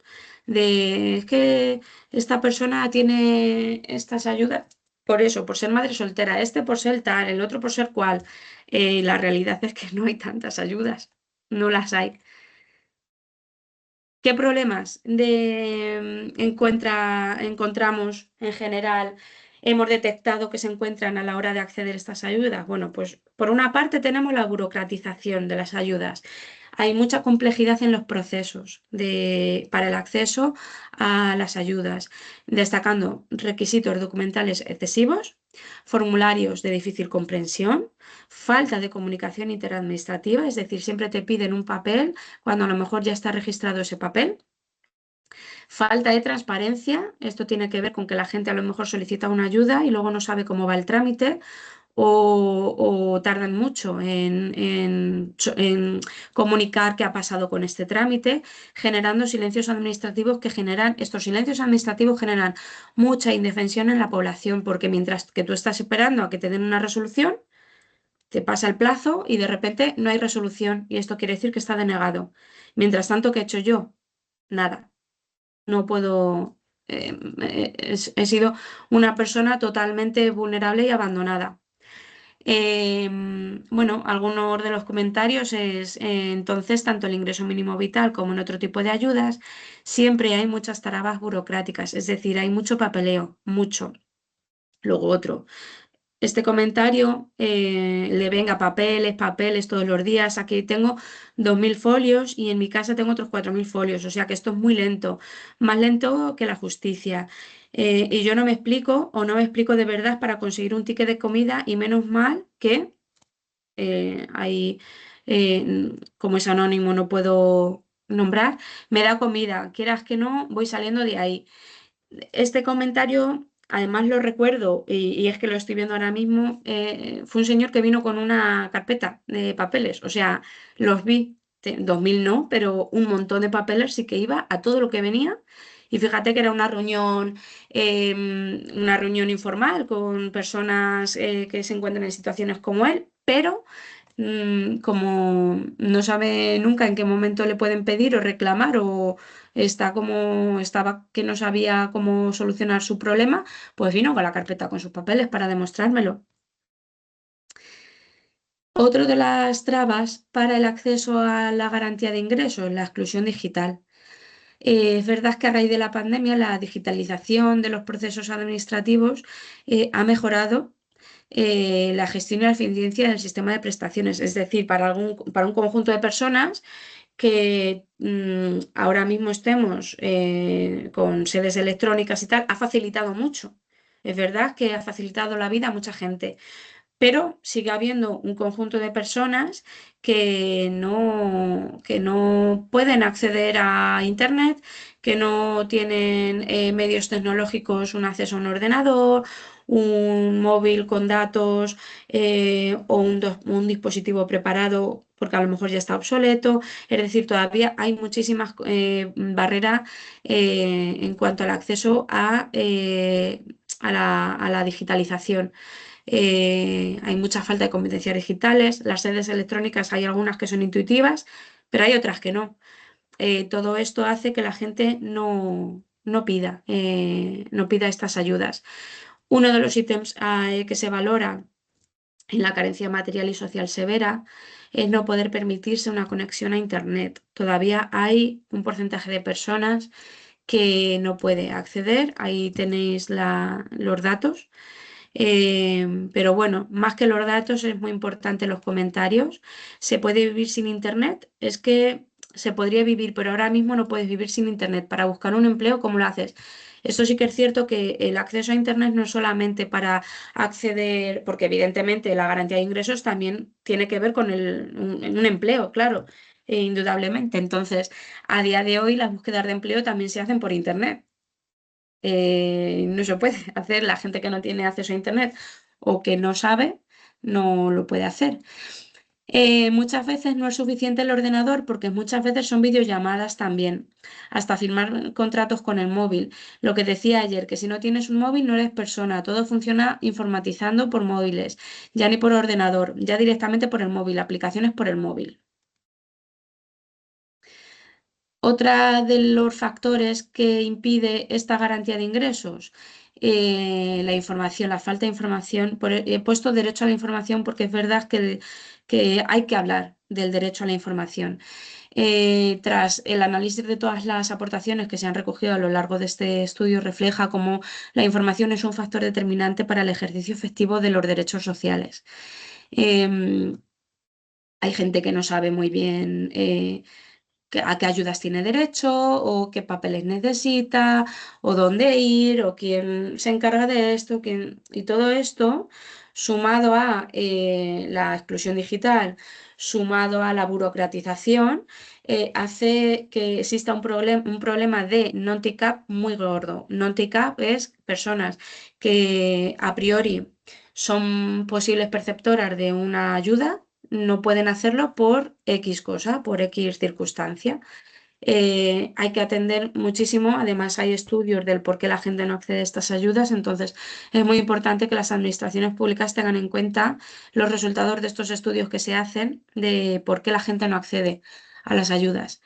de es que esta persona tiene estas ayudas por eso, por ser madre soltera, este por ser tal, el otro por ser cual. La realidad es que no hay tantas ayudas, no las hay. ¿Qué problemas encontramos en general, hemos detectado que se encuentran a la hora de acceder a estas ayudas? Bueno, pues por una parte tenemos la burocratización de las ayudas. Hay mucha complejidad en los procesos para el acceso a las ayudas, destacando requisitos documentales excesivos, formularios de difícil comprensión, falta de comunicación interadministrativa, es decir, siempre te piden un papel cuando a lo mejor ya está registrado ese papel. Falta de transparencia, esto tiene que ver con que la gente a lo mejor solicita una ayuda y luego no sabe cómo va el trámite o tardan mucho en comunicar qué ha pasado con este trámite, generando silencios administrativos estos silencios administrativos generan mucha indefensión en la población, porque mientras que tú estás esperando a que te den una resolución, te pasa el plazo y de repente no hay resolución y esto quiere decir que está denegado. Mientras tanto, ¿qué he hecho yo? Nada. No puedo. He sido una persona totalmente vulnerable y abandonada. Bueno, algunos de los comentarios es, entonces, tanto el ingreso mínimo vital como en otro tipo de ayudas, siempre hay muchas trabas burocráticas, es decir, hay mucho papeleo, mucho. Luego otro. Este comentario le venga papeles, papeles todos los días. Aquí tengo 2000 folios y en mi casa tengo otros 4000 folios. O sea que esto es muy lento, más lento que la justicia. Y yo no me explico o no me explico de verdad para conseguir un ticket de comida y menos mal que hay, como es anónimo, no puedo nombrar, me da comida. Quieras que no, voy saliendo de ahí. Este comentario, además lo recuerdo, y es que lo estoy viendo ahora mismo, fue un señor que vino con una carpeta de papeles, o sea, los vi, 2000 no, pero un montón de papeles sí que iba a todo lo que venía. Y fíjate que era una reunión informal con personas que se encuentran en situaciones como él, pero como no sabe nunca en qué momento le pueden pedir o reclamar o está como estaba que no sabía cómo solucionar su problema, pues vino con la carpeta con sus papeles para demostrármelo. Otro de las trabas para el acceso a la garantía de ingresos, la exclusión digital. Es verdad que a raíz de la pandemia la digitalización de los procesos administrativos ha mejorado la gestión y la eficiencia del sistema de prestaciones. Es decir, para un conjunto de personas que ahora mismo estemos con sedes electrónicas y tal, ha facilitado mucho. Es verdad que ha facilitado la vida a mucha gente, pero sigue habiendo un conjunto de personas que no pueden acceder a Internet, que no tienen medios tecnológicos, un acceso a un ordenador, un móvil con datos o un dispositivo preparado porque a lo mejor ya está obsoleto. Es decir, todavía hay muchísimas barreras en cuanto al acceso a la digitalización. Hay mucha falta de competencias digitales. Las sedes electrónicas hay algunas que son intuitivas, pero hay otras que no. Todo esto hace que la gente no pida estas ayudas. Uno de los ítems que se valora en la carencia material y social severa es no poder permitirse una conexión a Internet. Todavía hay un porcentaje de personas que no puede acceder. Ahí tenéis los datos. Pero bueno, más que los datos es muy importante los comentarios. ¿Se puede vivir sin internet? Es que se podría vivir, pero ahora mismo no puedes vivir sin internet. Para buscar un empleo, ¿cómo lo haces? Esto sí que es cierto que el acceso a internet no es solamente para acceder, porque evidentemente la garantía de ingresos también tiene que ver con un empleo, claro, indudablemente. Entonces, a día de hoy las búsquedas de empleo también se hacen por internet. No se puede hacer la gente que no tiene acceso a Internet o que no sabe, no lo puede hacer. Muchas veces no es suficiente el ordenador porque muchas veces son videollamadas también, hasta firmar contratos con el móvil. Lo que decía ayer, que si no tienes un móvil no eres persona, todo funciona informatizando por móviles, ya ni por ordenador, ya directamente por el móvil, aplicaciones por el móvil. Otra de los factores que impide esta garantía de ingresos, la información, la falta de información. He puesto derecho a la información porque es verdad que hay que hablar del derecho a la información. Tras el análisis de todas las aportaciones que se han recogido a lo largo de este estudio, refleja cómo la información es un factor determinante para el ejercicio efectivo de los derechos sociales. Hay gente que no sabe muy bien a qué ayudas tiene derecho o qué papeles necesita o dónde ir o quién se encarga de esto. Y todo esto, sumado a la exclusión digital, sumado a la burocratización, hace que exista un problema de non-TICAP muy gordo. Non-TICAP es personas que a priori son posibles perceptoras de una ayuda, no pueden hacerlo por X cosa, por X circunstancia. Hay que atender muchísimo, además hay estudios del por qué la gente no accede a estas ayudas, entonces es muy importante que las administraciones públicas tengan en cuenta los resultados de estos estudios que se hacen de por qué la gente no accede a las ayudas.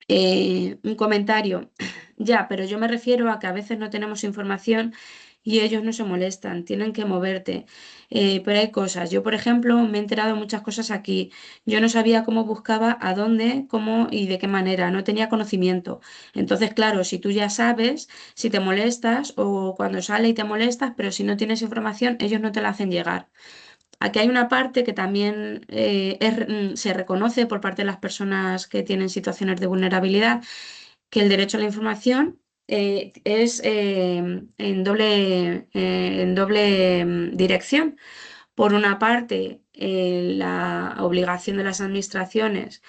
Un comentario, ya, pero yo me refiero a que a veces no tenemos información y ellos no se molestan, tienen que moverte. Pero hay cosas, yo por ejemplo me he enterado de muchas cosas aquí, yo no sabía cómo buscaba, a dónde, cómo y de qué manera, no tenía conocimiento. Entonces, claro, si tú ya sabes, si te molestas o cuando sale y te molestas, pero si no tienes información, ellos no te la hacen llegar. Aquí hay una parte que también se reconoce por parte de las personas que tienen situaciones de vulnerabilidad, que el derecho a la información es en doble dirección. Por una parte, la obligación de las administraciones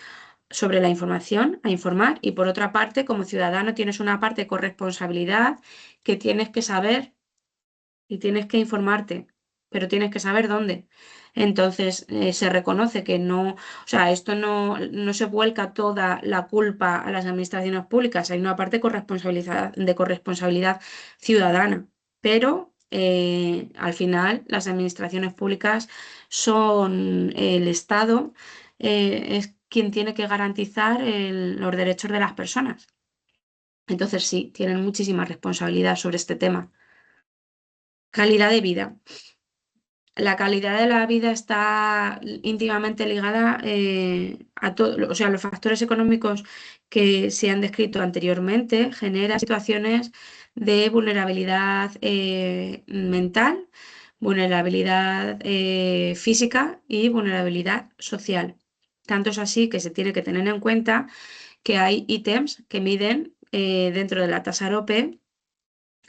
sobre la información, a informar, y por otra parte, como ciudadano, tienes una parte de corresponsabilidad que tienes que saber y tienes que informarte, pero tienes que saber dónde. Entonces, se reconoce que no, o sea, esto no se vuelca toda la culpa a las administraciones públicas, hay una parte de corresponsabilidad ciudadana, pero al final las administraciones públicas son el Estado, es quien tiene que garantizar los derechos de las personas. Entonces, sí, tienen muchísima responsabilidad sobre este tema. Calidad de vida. La calidad de la vida está íntimamente ligada a todo, o sea, los factores económicos que se han descrito anteriormente generan situaciones de vulnerabilidad mental, vulnerabilidad física y vulnerabilidad social. Tanto es así que se tiene que tener en cuenta que hay ítems que miden dentro de la tasa AROPE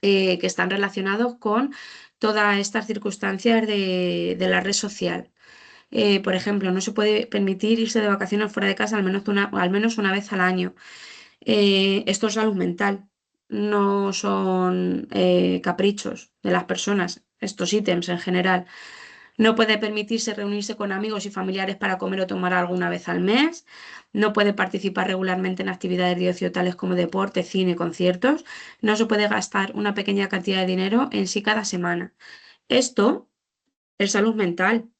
que están relacionados con todas estas circunstancias de la red social. Por ejemplo, no se puede permitir irse de vacaciones fuera de casa al menos una vez al año. Esto es salud mental, no son caprichos de las personas, estos ítems en general. No puede permitirse reunirse con amigos y familiares para comer o tomar alguna vez al mes. No puede participar regularmente en actividades de ocio tales como deporte, cine, conciertos. No se puede gastar una pequeña cantidad de dinero en sí cada semana. Esto es salud mental.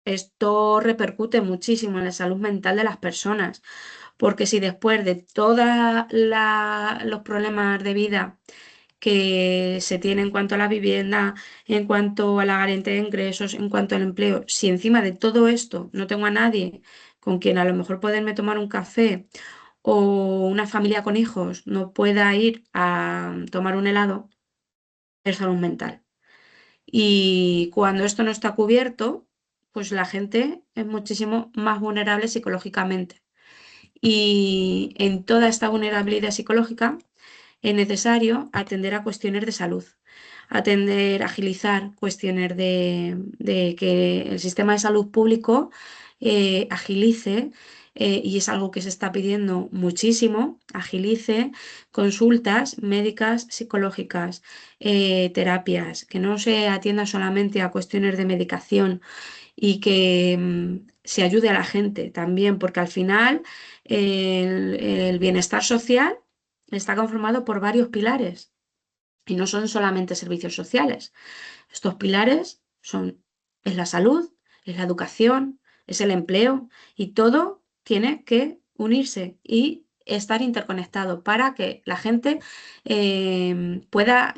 Esto repercute muchísimo en la salud mental de las personas, porque si después de todos los problemas de vida que se tiene en cuanto a la vivienda, en cuanto a la garantía de ingresos, en cuanto al empleo, si encima de todo esto no tengo a nadie con quien a lo mejor poderme tomar un café o una familia con hijos no pueda ir a tomar un helado, es salud mental. Y cuando esto no está cubierto, pues la gente es muchísimo más vulnerable psicológicamente. Y en toda esta vulnerabilidad psicológica es necesario atender a cuestiones de salud, agilizar cuestiones de que el sistema de salud público agilice y es algo que se está pidiendo muchísimo, agilice consultas médicas, psicológicas, terapias, que no se atienda solamente a cuestiones de medicación y que se ayude a la gente también, porque al final el bienestar social está conformado por varios pilares y no son solamente servicios sociales. Estos pilares son, es la salud, es la educación, es el empleo y todo tiene que unirse y estar interconectado para que la gente pueda,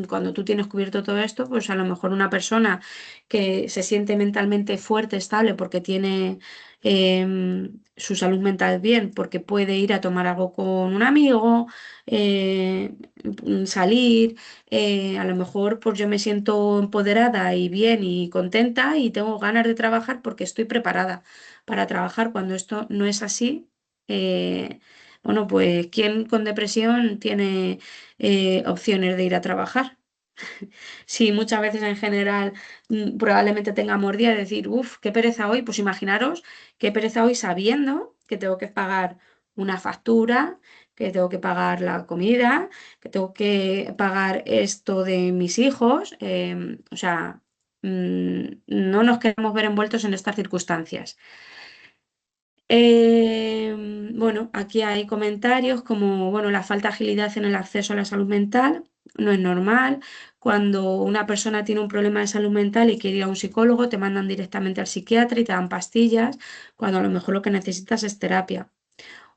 cuando tú tienes cubierto todo esto, pues a lo mejor una persona que se siente mentalmente fuerte, estable, porque tiene su salud mental bien, porque puede ir a tomar algo con un amigo, eh, salir a lo mejor pues yo me siento empoderada y bien y contenta y tengo ganas de trabajar porque estoy preparada para trabajar. Cuando esto no es así, bueno, pues ¿quién con depresión tiene opciones de ir a trabajar? Sí, muchas veces en general probablemente tengamos día de decir, uff, qué pereza hoy. Pues imaginaros qué pereza hoy sabiendo que tengo que pagar una factura, que tengo que pagar la comida, que tengo que pagar esto de mis hijos. O sea, no nos queremos ver envueltos en estas circunstancias. Bueno, aquí hay comentarios como, bueno, la falta de agilidad en el acceso a la salud mental no es normal. Cuando una persona tiene un problema de salud mental y quiere ir a un psicólogo, te mandan directamente al psiquiatra y te dan pastillas, cuando a lo mejor lo que necesitas es terapia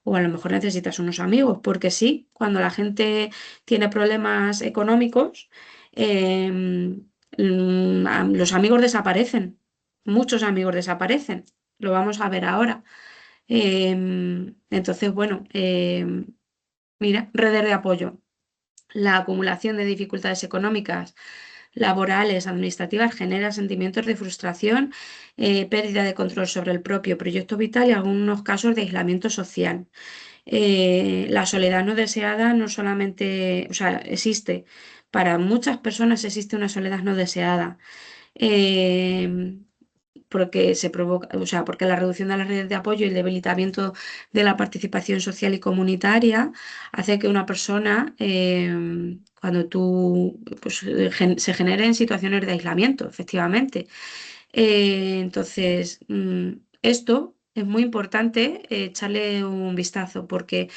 o a lo mejor necesitas unos amigos, porque sí, cuando la gente tiene problemas económicos, los amigos desaparecen, muchos amigos desaparecen, lo vamos a ver ahora. Entonces, bueno, mira, redes de apoyo. La acumulación de dificultades económicas, laborales, administrativas genera sentimientos de frustración, pérdida de control sobre el propio proyecto vital y algunos casos de aislamiento social. La soledad no deseada no solamente, o sea, existe, para muchas personas existe una soledad no deseada. Eh, Porque se provoca, o sea, porque la reducción de las redes de apoyo y el debilitamiento de la participación social y comunitaria hace que una persona, cuando tú, pues, se genere en situaciones de aislamiento, efectivamente. Entonces, esto es muy importante echarle un vistazo, porque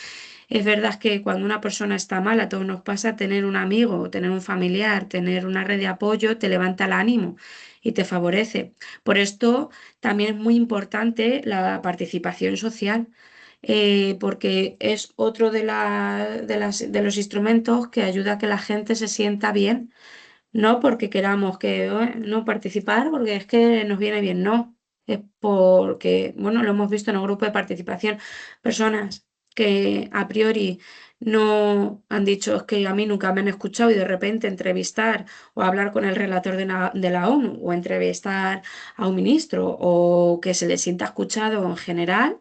es verdad que cuando una persona está mal, a todos nos pasa tener un amigo, tener un familiar, tener una red de apoyo, te levanta el ánimo y te favorece. Por esto también es muy importante la participación social, porque es otro de los instrumentos que ayuda a que la gente se sienta bien. No porque queramos que no participar, porque es que nos viene bien, no. Es porque, bueno, lo hemos visto en el grupo de participación, personas que a priori no han dicho es que a mí nunca me han escuchado y de repente entrevistar o hablar con el relator de la ONU o entrevistar a un ministro o que se le sienta escuchado en general,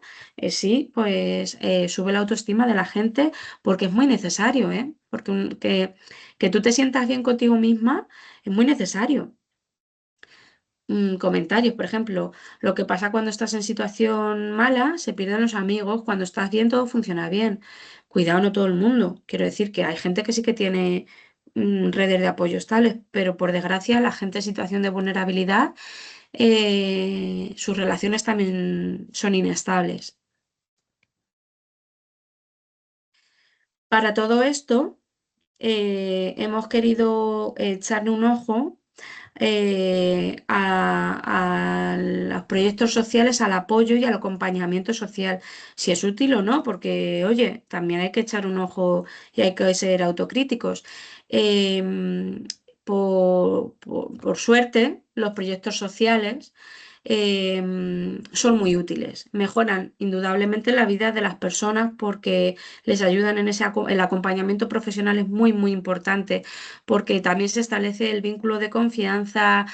sí, pues sube la autoestima de la gente porque es muy necesario, ¿eh? Porque que tú te sientas bien contigo misma es muy necesario. Comentarios, por ejemplo, lo que pasa cuando estás en situación mala, se pierden los amigos, cuando estás bien todo funciona bien. Cuidado, no todo el mundo. Quiero decir que hay gente que sí que tiene redes de apoyo estables, pero por desgracia la gente en situación de vulnerabilidad, sus relaciones también son inestables. Para todo esto, hemos querido echarle un ojo a los proyectos sociales, al apoyo y al acompañamiento social, si es útil o no, porque, oye, también hay que echar un ojo y hay que ser autocríticos. Em, por suerte, los proyectos sociales son muy útiles, mejoran indudablemente la vida de las personas porque les ayudan en el acompañamiento profesional es muy, muy importante porque también se establece el vínculo de confianza,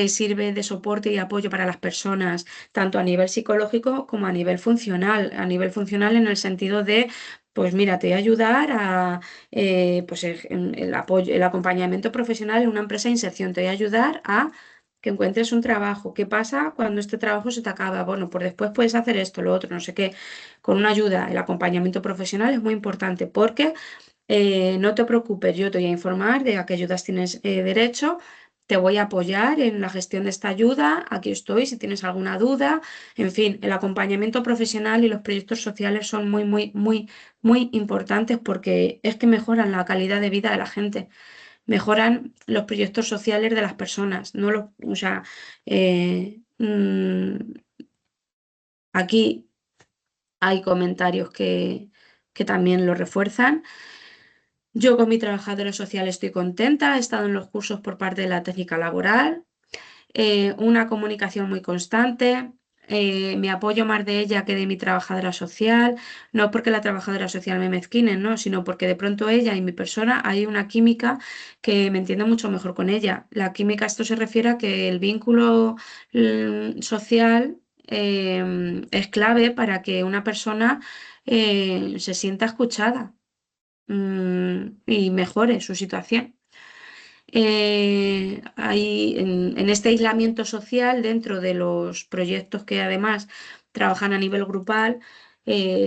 sirve de soporte y apoyo para las personas, tanto a nivel psicológico como a nivel funcional en el sentido de, pues mira, te voy a ayudar a, pues el apoyo, el acompañamiento profesional en una empresa de inserción, te voy a ayudar a que encuentres un trabajo. ¿Qué pasa cuando este trabajo se te acaba? Bueno, pues después puedes hacer esto, lo otro, no sé qué. Con una ayuda, el acompañamiento profesional es muy importante porque no te preocupes, yo te voy a informar de a qué ayudas tienes derecho. Te voy a apoyar en la gestión de esta ayuda. Aquí estoy si tienes alguna duda. En fin, el acompañamiento profesional y los proyectos sociales son muy, muy, muy, muy importantes porque es que mejoran la calidad de vida de la gente, mejoran los proyectos sociales de las personas. No los, o sea, aquí hay comentarios que también lo refuerzan. Yo con mi trabajadora social estoy contenta, he estado en los cursos por parte de la técnica laboral, una comunicación muy constante, me apoyo más de ella que de mi trabajadora social, no porque la trabajadora social me mezquine, ¿no? Sino porque de pronto ella y mi persona hay una química que me entiendo mucho mejor con ella. La química, esto se refiere a que el vínculo social es clave para que una persona se sienta escuchada y mejore su situación. En este aislamiento social, dentro de los proyectos que además trabajan a nivel grupal,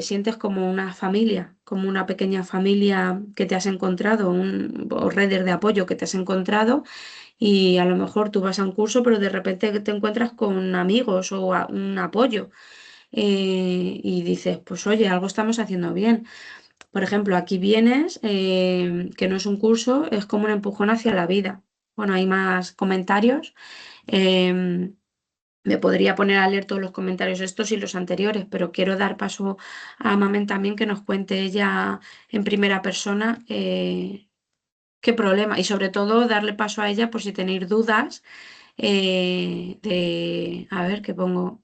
sientes como una familia, como una pequeña familia que te has encontrado, o redes de apoyo que te has encontrado, y a lo mejor tú vas a un curso, pero de repente te encuentras con amigos o un apoyo, y dices, pues oye, algo estamos haciendo bien. Por ejemplo, aquí vienes, que no es un curso, es como un empujón hacia la vida. Bueno, hay más comentarios. em, Me podría poner a leer todos los comentarios estos y los anteriores, pero quiero dar paso a Mamen también que nos cuente ella en primera persona qué problema y sobre todo darle paso a ella por si tenéis dudas a ver, ¿qué pongo?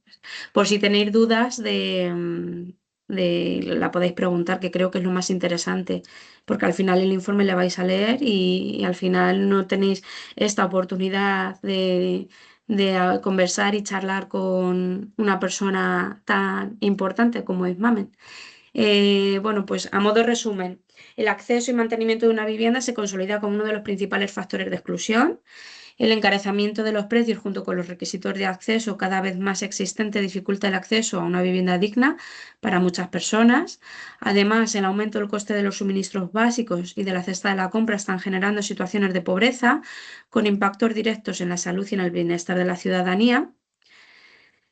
Por si tenéis dudas la podéis preguntar, que creo que es lo más interesante, porque al final el informe le vais a leer y al final no tenéis esta oportunidad de conversar y charlar con una persona tan importante como es Mamen. Bueno, pues a modo resumen, el acceso y mantenimiento de una vivienda se consolida como uno de los principales factores de exclusión. El encarecimiento de los precios junto con los requisitos de acceso cada vez más existente dificulta el acceso a una vivienda digna para muchas personas. Además, el aumento del coste de los suministros básicos y de la cesta de la compra están generando situaciones de pobreza con impactos directos en la salud y en el bienestar de la ciudadanía.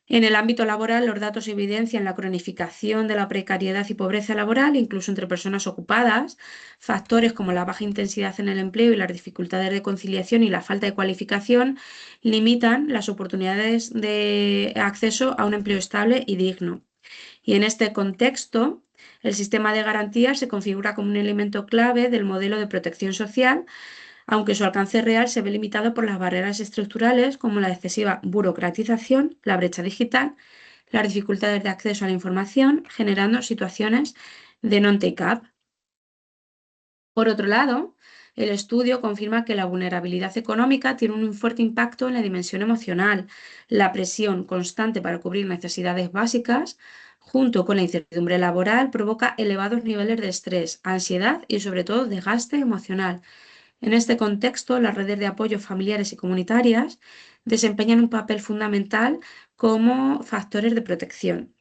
En el ámbito laboral, los datos evidencian la cronificación de la precariedad y pobreza laboral, incluso entre personas ocupadas. Factores como la baja intensidad en el empleo y las dificultades de conciliación y la falta de cualificación limitan las oportunidades de acceso a un empleo estable y digno. Y en este contexto, el sistema de garantías se configura como un elemento clave del modelo de protección social, aunque su alcance real se ve limitado por las barreras estructurales como la excesiva burocratización, la brecha digital, las dificultades de acceso a la información, generando situaciones de non-take-up. Por otro lado, el estudio confirma que la vulnerabilidad económica tiene un fuerte impacto en la dimensión emocional. La presión constante para cubrir necesidades básicas, junto con la incertidumbre laboral, provoca elevados niveles de estrés, ansiedad y sobre todo desgaste emocional. En este contexto, las redes de apoyo familiares y comunitarias desempeñan un papel fundamental como factores de protección.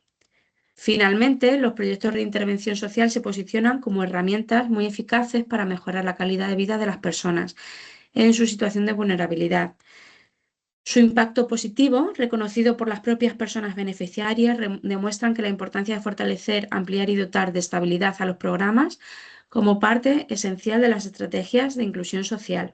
Finalmente, los proyectos de intervención social se posicionan como herramientas muy eficaces para mejorar la calidad de vida de las personas en su situación de vulnerabilidad. Su impacto positivo, reconocido por las propias personas beneficiarias, demuestran que la importancia de fortalecer, ampliar y dotar de estabilidad a los programas como parte esencial de las estrategias de inclusión social.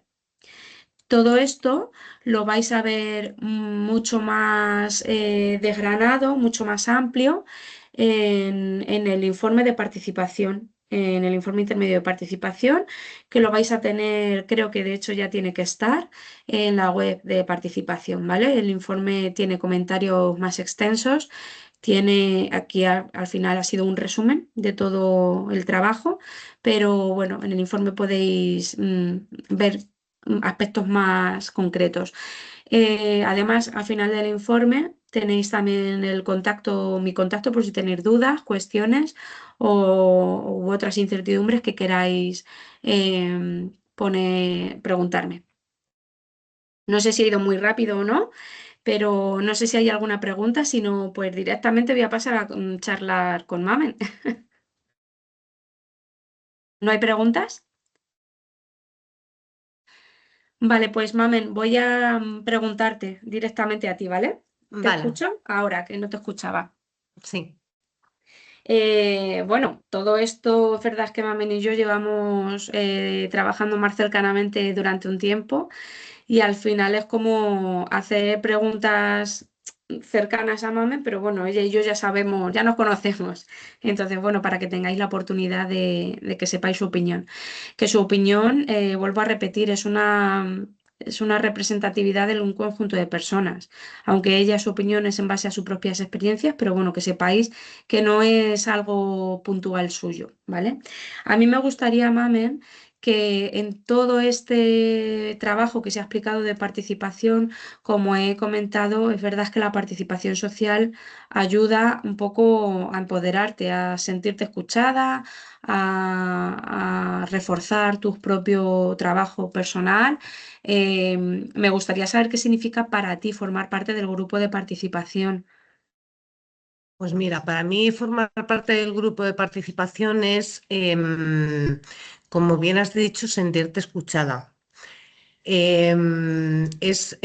Todo esto lo vais a ver mucho más desgranado, mucho más amplio en el informe de participación, en el informe intermedio de participación, que lo vais a tener, creo que de hecho ya tiene que estar en la web de participación, ¿vale? El informe tiene comentarios más extensos. Tiene aquí al final ha sido un resumen de todo el trabajo, pero bueno, en el informe podéis ver aspectos más concretos. Además, al final del informe tenéis también mi contacto por si tenéis dudas, cuestiones u otras incertidumbres que queráis preguntarme. No sé si ha ido muy rápido o no, pero no sé si hay alguna pregunta, si no, pues directamente voy a pasar a charlar con Mamen. ¿No hay preguntas? Vale, pues Mamen, voy a preguntarte directamente a ti, ¿vale? ¿Te Vale, escucho? Ahora, que no te escuchaba. sí. Bueno, todo esto es verdad que Mamen y yo llevamos trabajando más cercanamente durante un tiempo y al final es como hacer preguntas cercanas a Mamen, pero bueno, ella y yo ya sabemos, ya nos conocemos. Entonces, bueno, para que tengáis la oportunidad de que sepáis su opinión. Que su opinión, vuelvo a repetir, es una representatividad de un conjunto de personas. Aunque ella su opinión es en base a sus propias experiencias, pero bueno, que sepáis que no es algo puntual suyo, ¿vale? A mí me gustaría, Mamen, que en todo este trabajo que se ha explicado de participación, como he comentado, es verdad que la participación social ayuda un poco a empoderarte, a sentirte escuchada, a reforzar tu propio trabajo personal. Me gustaría saber qué significa para ti formar parte del grupo de participación. Pues mira, para mí formar parte del grupo de participación es, como bien has dicho, sentirte escuchada. Es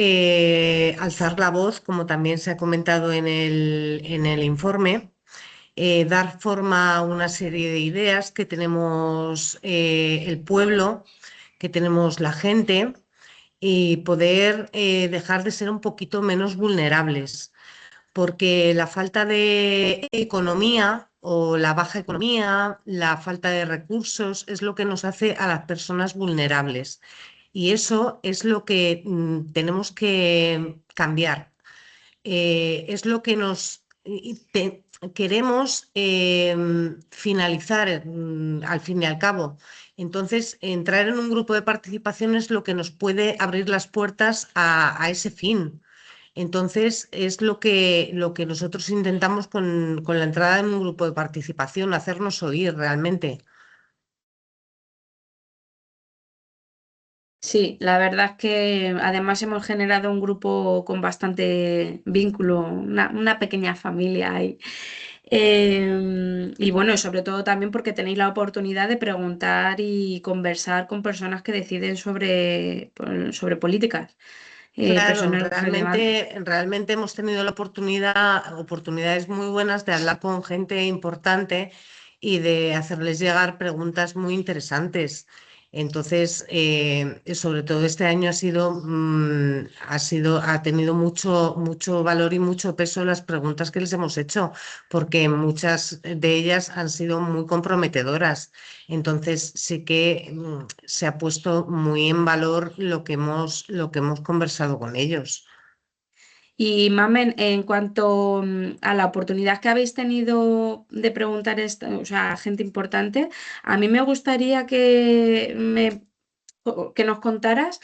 alzar la voz, como también se ha comentado en el informe, dar forma a una serie de ideas que tenemos el pueblo, que tenemos la gente, y poder dejar de ser un poquito menos vulnerables, porque la falta de economía o la baja economía, la falta de recursos es lo que nos hace a las personas vulnerables. Y eso es lo que tenemos que cambiar. Es lo que queremos finalizar al fin y al cabo. Entonces, entrar en un grupo de participación es lo que nos puede abrir las puertas a ese fin. Entonces, es lo que nosotros intentamos con la entrada en un grupo de participación, hacernos oír realmente. Sí, la verdad es que además hemos generado un grupo con bastante vínculo, una pequeña familia ahí. Y bueno, y sobre todo también porque tenéis la oportunidad de preguntar y conversar con personas que deciden sobre políticas, Claro, personas relevantes. realmente hemos tenido la oportunidades muy buenas de hablar con gente importante y de hacerles llegar preguntas muy interesantes. Entonces, sobre todo este año ha tenido mucho valor y mucho peso las preguntas que les hemos hecho, porque muchas de ellas han sido muy comprometedoras. Entonces sí que se ha puesto muy en valor lo que hemos conversado con ellos. Y Mamen, en cuanto a la oportunidad que habéis tenido de preguntar o sea, a gente importante, a mí me gustaría que nos contaras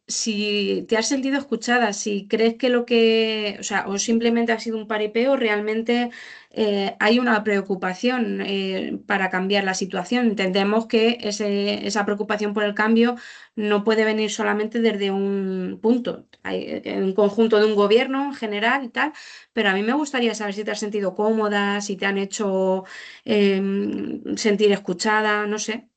si te has sentido escuchada, si crees que o sea, o simplemente ha sido un paripé o realmente hay una preocupación para cambiar la situación. Entendemos que esa preocupación por el cambio no puede venir solamente desde un punto, en un conjunto de un gobierno en general y tal, pero a mí me gustaría saber si te has sentido cómoda, si te han hecho sentir escuchada, no sé.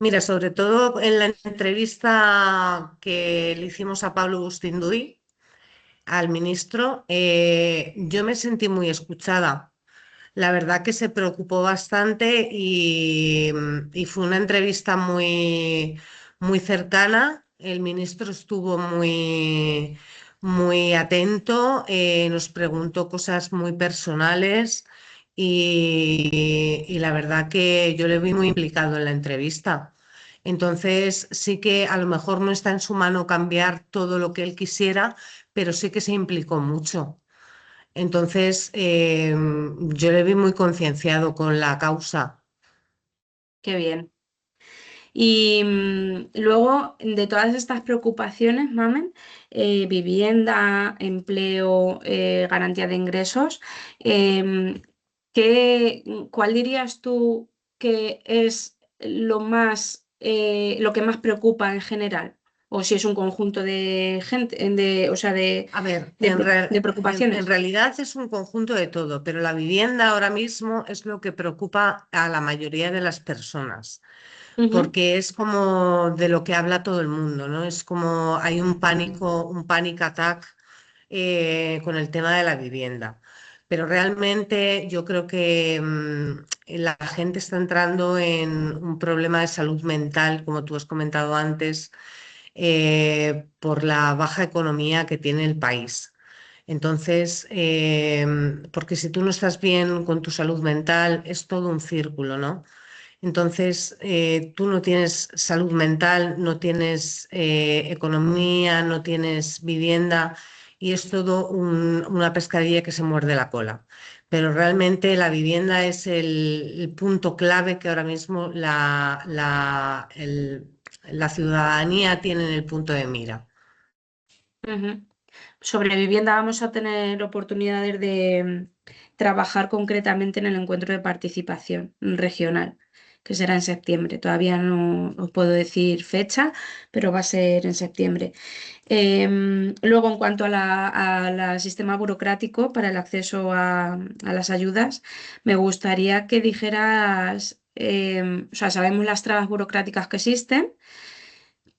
Mira, sobre todo en la entrevista que le hicimos a Pablo Bustinduy, al ministro, yo me sentí muy escuchada. La verdad que se preocupó bastante y fue una entrevista muy cercana. El ministro estuvo muy atento, nos preguntó cosas muy personales y la verdad que yo le vi muy implicado en la entrevista. Entonces, sí que a lo mejor no está en su mano cambiar todo lo que él quisiera, pero sí que se implicó mucho. Entonces, yo le vi muy concienciado con la causa. Qué bien. Y luego, de todas estas preocupaciones, Mamen, vivienda, empleo, garantía de ingresos, em, ¿cuál dirías tú que es lo que más preocupa en general? o si es un conjunto de gente, o sea, A ver, de en preocupaciones. realidad es un conjunto de todo, pero la vivienda ahora mismo es lo que preocupa a la mayoría de las personas, Ujú, porque es como de lo que habla todo el mundo, ¿no? Es como hay un pánico, un panic attack con el tema de la vivienda. Pero realmente yo creo que la gente está entrando en un problema de salud mental, como tú has comentado antes, por la baja economía que tiene el país. Entonces, porque si tú no estás bien con tu salud mental, es todo un círculo, ¿no? Entonces, tú no tienes salud mental, no tienes economía, no tienes vivienda y es todo una pescadilla que se muerde la cola. Pero realmente la vivienda es el punto clave que ahora mismo la ciudadanía tiene en el punto de mira. ujú. Sobre vivienda vamos a tener oportunidades de trabajar concretamente en el encuentro de participación regional, que será en septiembre. Todavía no os puedo decir fecha, pero va a ser en septiembre. Luego, en cuanto a al sistema burocrático para el acceso a las ayudas, me gustaría que dijeras, o sea, sabemos las trabas burocráticas que existen,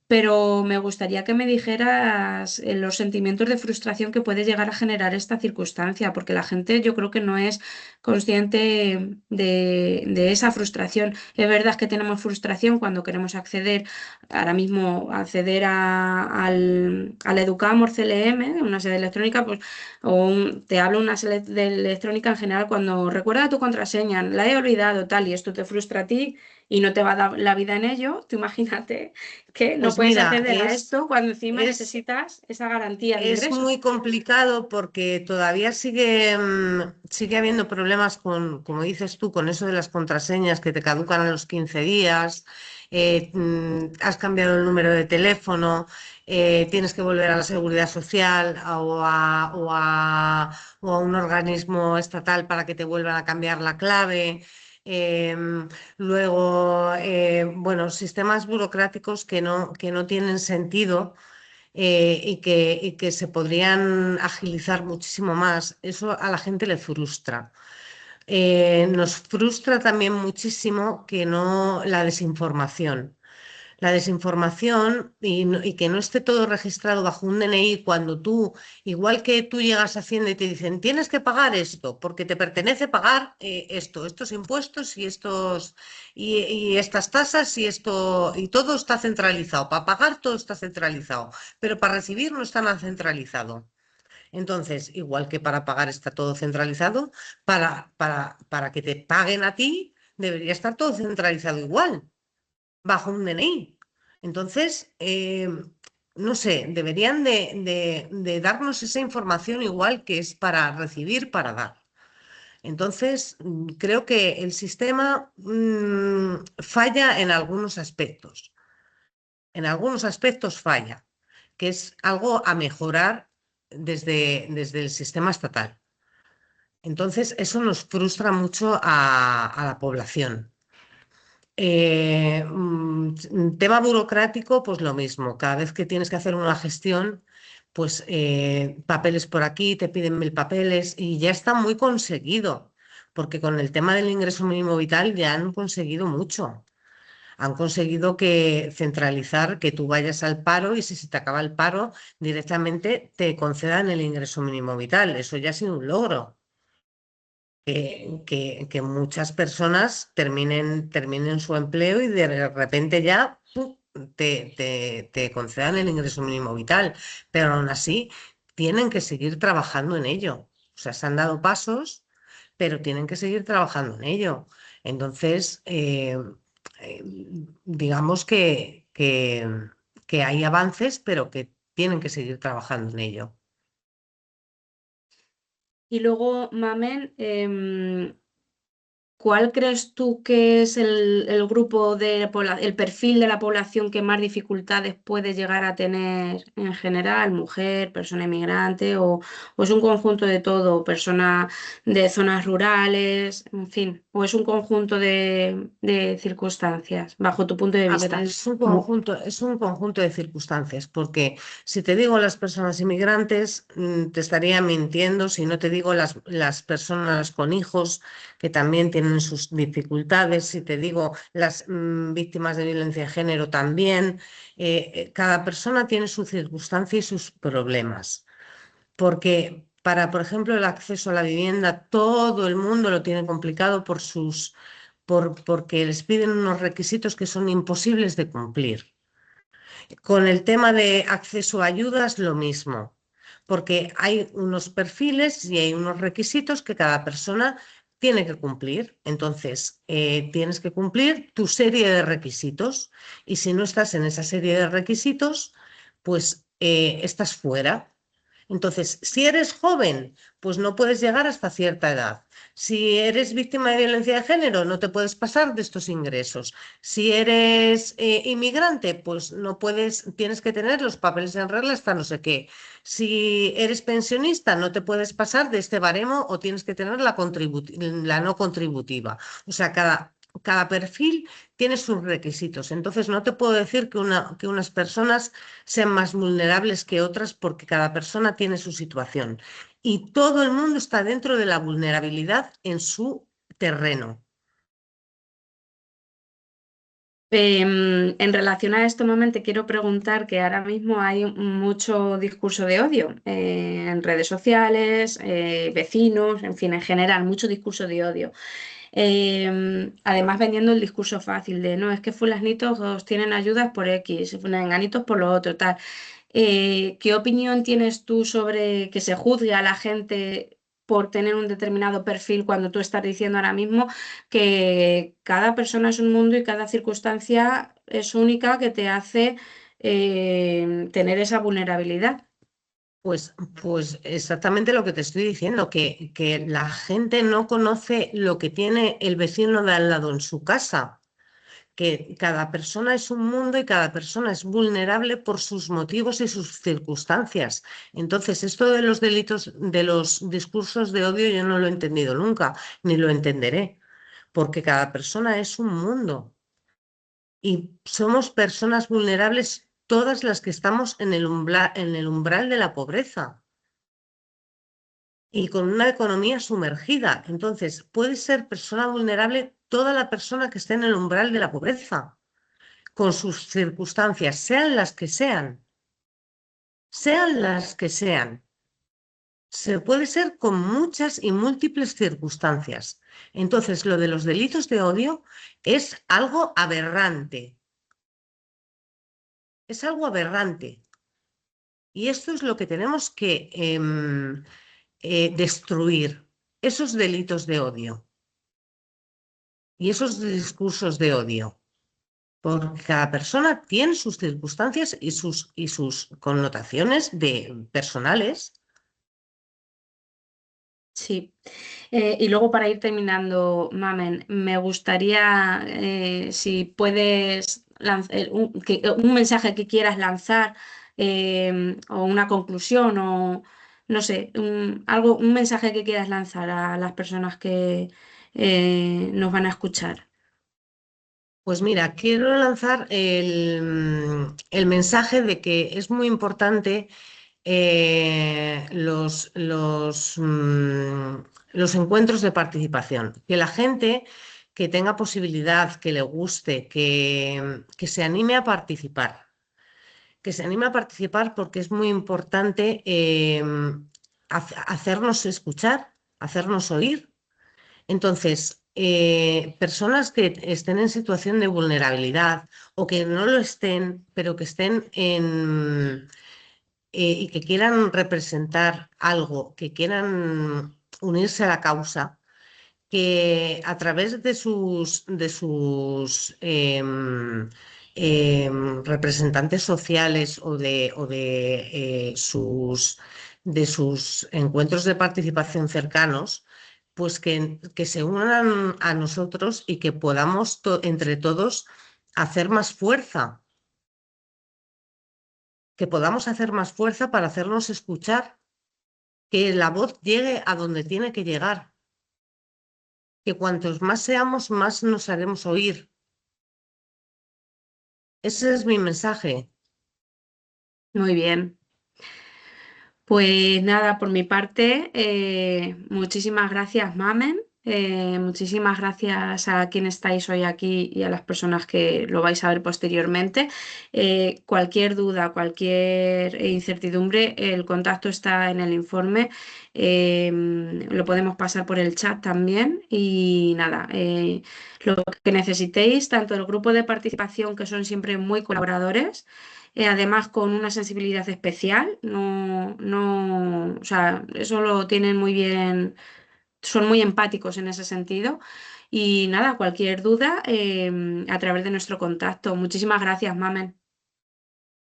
pero me gustaría que me dijeras los sentimientos de frustración que puede llegar a generar esta circunstancia, porque la gente yo creo que no es consciente de esa frustración. Es verdad que tenemos frustración cuando queremos acceder, ahora mismo acceder al Educamur CLM, una sede electrónica, pues, te hablo una sede electrónica en general cuando recuerda tu contraseña, la he olvidado, tal, y esto te frustra a ti y no te va a dar la vida en ello, tú imagínate que no Pues puedes mira, acceder a esto cuando encima es, necesitas esa garantía de es ingresos. muy complicado porque todavía sigue habiendo problemas con, como dices tú, con eso de las contraseñas que te caducan a los 15 días, has cambiado el número de teléfono, tienes que volver a la seguridad social o a un organismo estatal para que te vuelvan a cambiar la clave. Luego, bueno, sistemas burocráticos que no tienen sentido y que se podrían agilizar muchísimo más. Eso a la gente le frustra. Nos frustra también muchísimo que no la desinformación. La desinformación y que no esté todo registrado bajo un DNI cuando tú, igual que tú llegas a Hacienda y te dicen, tienes que pagar esto porque te pertenece pagar estos impuestos y estas tasas y esto, y todo está centralizado. Para pagar todo está centralizado, pero para recibir no está nada centralizado. Entonces, igual que para pagar está todo centralizado, para que te paguen a ti, debería estar todo centralizado igual bajo un DNI. Entonces, no sé, deberían de darnos esa información igual que es para recibir, para dar. Entonces, creo que el sistema falla en algunos aspectos falla, que es algo a mejorar desde el sistema estatal. Entonces, eso nos frustra mucho a la población. Tema burocrático, pues lo mismo. Cada vez que tienes que hacer una gestión, pues papeles por aquí, te piden 1000 papeles y ya está muy conseguido, porque con el tema del ingreso mínimo vital ya han conseguido mucho. Han conseguido que centralizar, que tú vayas al paro y si se te acaba el paro, directamente te concedan el ingreso mínimo vital. Eso ya ha sido un logro que muchas personas terminen su empleo y de repente ya ¡pum! te concedan el ingreso mínimo vital, pero aún así tienen que seguir trabajando en ello. O sea, se han dado pasos, pero tienen que seguir trabajando en ello. Entonces, eh, digamos que hay avances, pero que tienen que seguir trabajando en ello. Y luego, Mamen, ¿cuál crees tú que es el grupo el perfil de la población que más dificultades puede llegar a tener en general? ¿Mujer, persona inmigrante o es un conjunto de todo? ¿Persona de zonas rurales? En fin, ¿o es un conjunto de circunstancias, bajo tu punto de A ver, vista? es un conjunto de circunstancias, porque si te digo las personas inmigrantes, te estaría mintiendo si no te digo las personas con hijos que también tienen sus dificultades, si te digo las víctimas de violencia de género también. Cada persona tiene su circunstancia y sus problemas, porque para, por ejemplo, el acceso a la vivienda, todo el mundo lo tiene complicado porque les piden unos requisitos que son imposibles de cumplir. Con el tema de acceso a ayudas, lo mismo, porque hay unos perfiles y hay unos requisitos que cada persona tiene que cumplir. Entonces, tienes que cumplir tu serie de requisitos y si no estás en esa serie de requisitos, pues estás fuera. Entonces, si eres joven, pues no puedes llegar hasta cierta edad. Si eres víctima de violencia de género, no te puedes pasar de estos ingresos. Si eres inmigrante, pues no puedes, tienes que tener los papeles en regla hasta no sé qué. Si eres pensionista, no te puedes pasar de este baremo o tienes que tener la no contributiva. O sea, cada perfil tiene sus requisitos. Entonces, no te puedo decir que unas personas sean más vulnerables que otras porque cada persona tiene su situación. Y todo el mundo está dentro de la vulnerabilidad en su terreno. En relación a esto, Mamen, te quiero preguntar que ahora mismo hay mucho discurso de odio en redes sociales, vecinos, en fin, en general, mucho discurso de odio. Además, vendiendo el discurso fácil de no, es que fulanitos tienen ayudas por X, fulanganitos por lo otro, tal. ¿Qué opinión tienes tú sobre que se juzgue a la gente por tener un determinado perfil cuando tú estás diciendo ahora mismo que cada persona es un mundo y cada circunstancia es única que te hace tener esa vulnerabilidad? Pues exactamente lo que te estoy diciendo, que la gente no conoce lo que tiene el vecino de al lado en su casa, que cada persona es un mundo y cada persona es vulnerable por sus motivos y sus circunstancias. Entonces, esto de los delitos, de los discursos de odio, yo no lo he entendido nunca, ni lo entenderé, porque cada persona es un mundo y somos personas vulnerables todas las que estamos en el umbral de la pobreza y con una economía sumergida. Entonces, puede ser persona vulnerable toda la persona que esté en el umbral de la pobreza con sus circunstancias, sean las que sean. Se puede ser con muchas y múltiples circunstancias. Entonces, lo de los delitos de odio es algo aberrante. Es algo aberrante. Y esto es lo que tenemos que destruir, esos delitos de odio y esos discursos de odio. Porque cada persona tiene sus circunstancias y sus connotaciones personales. Sí. Y luego para ir terminando, Mamen, me gustaría si puedes un mensaje que quieras lanzar o una conclusión o no sé, un mensaje que quieras lanzar a las personas que nos van a escuchar. Pues mira, quiero lanzar el mensaje de que es muy importante los encuentros de participación, que la gente que tenga posibilidad, que le guste, que se anime a participar, que se anime a participar porque es muy importante hacernos escuchar, hacernos oír. Entonces, personas que estén en situación de vulnerabilidad o que no lo estén, pero que estén y que quieran representar algo, que quieran unirse a la causa, que a través de sus representantes sociales o de sus encuentros de participación cercanos, pues que se unan a nosotros y que podamos entre todos hacer más fuerza, que podamos hacer más fuerza para hacernos escuchar, que la voz llegue a donde tiene que llegar, que cuantos más seamos, más nos haremos oír. Ese es mi mensaje. Muy bien. Pues nada, por mi parte, muchísimas gracias, Mamen. Muchísimas gracias a quienes estáis hoy aquí y a las personas que lo vais a ver posteriormente. Cualquier duda, cualquier incertidumbre, el contacto está en el informe. Lo podemos pasar por el chat también. Y nada, lo que necesitéis, tanto el grupo de participación, que son siempre muy colaboradores, además con una sensibilidad especial, o sea, eso lo tienen muy bien, son muy empáticos en ese sentido. Y nada, cualquier duda a través de nuestro contacto. Muchísimas gracias, Mamen.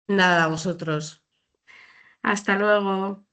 Nada, a vosotros. Hasta luego.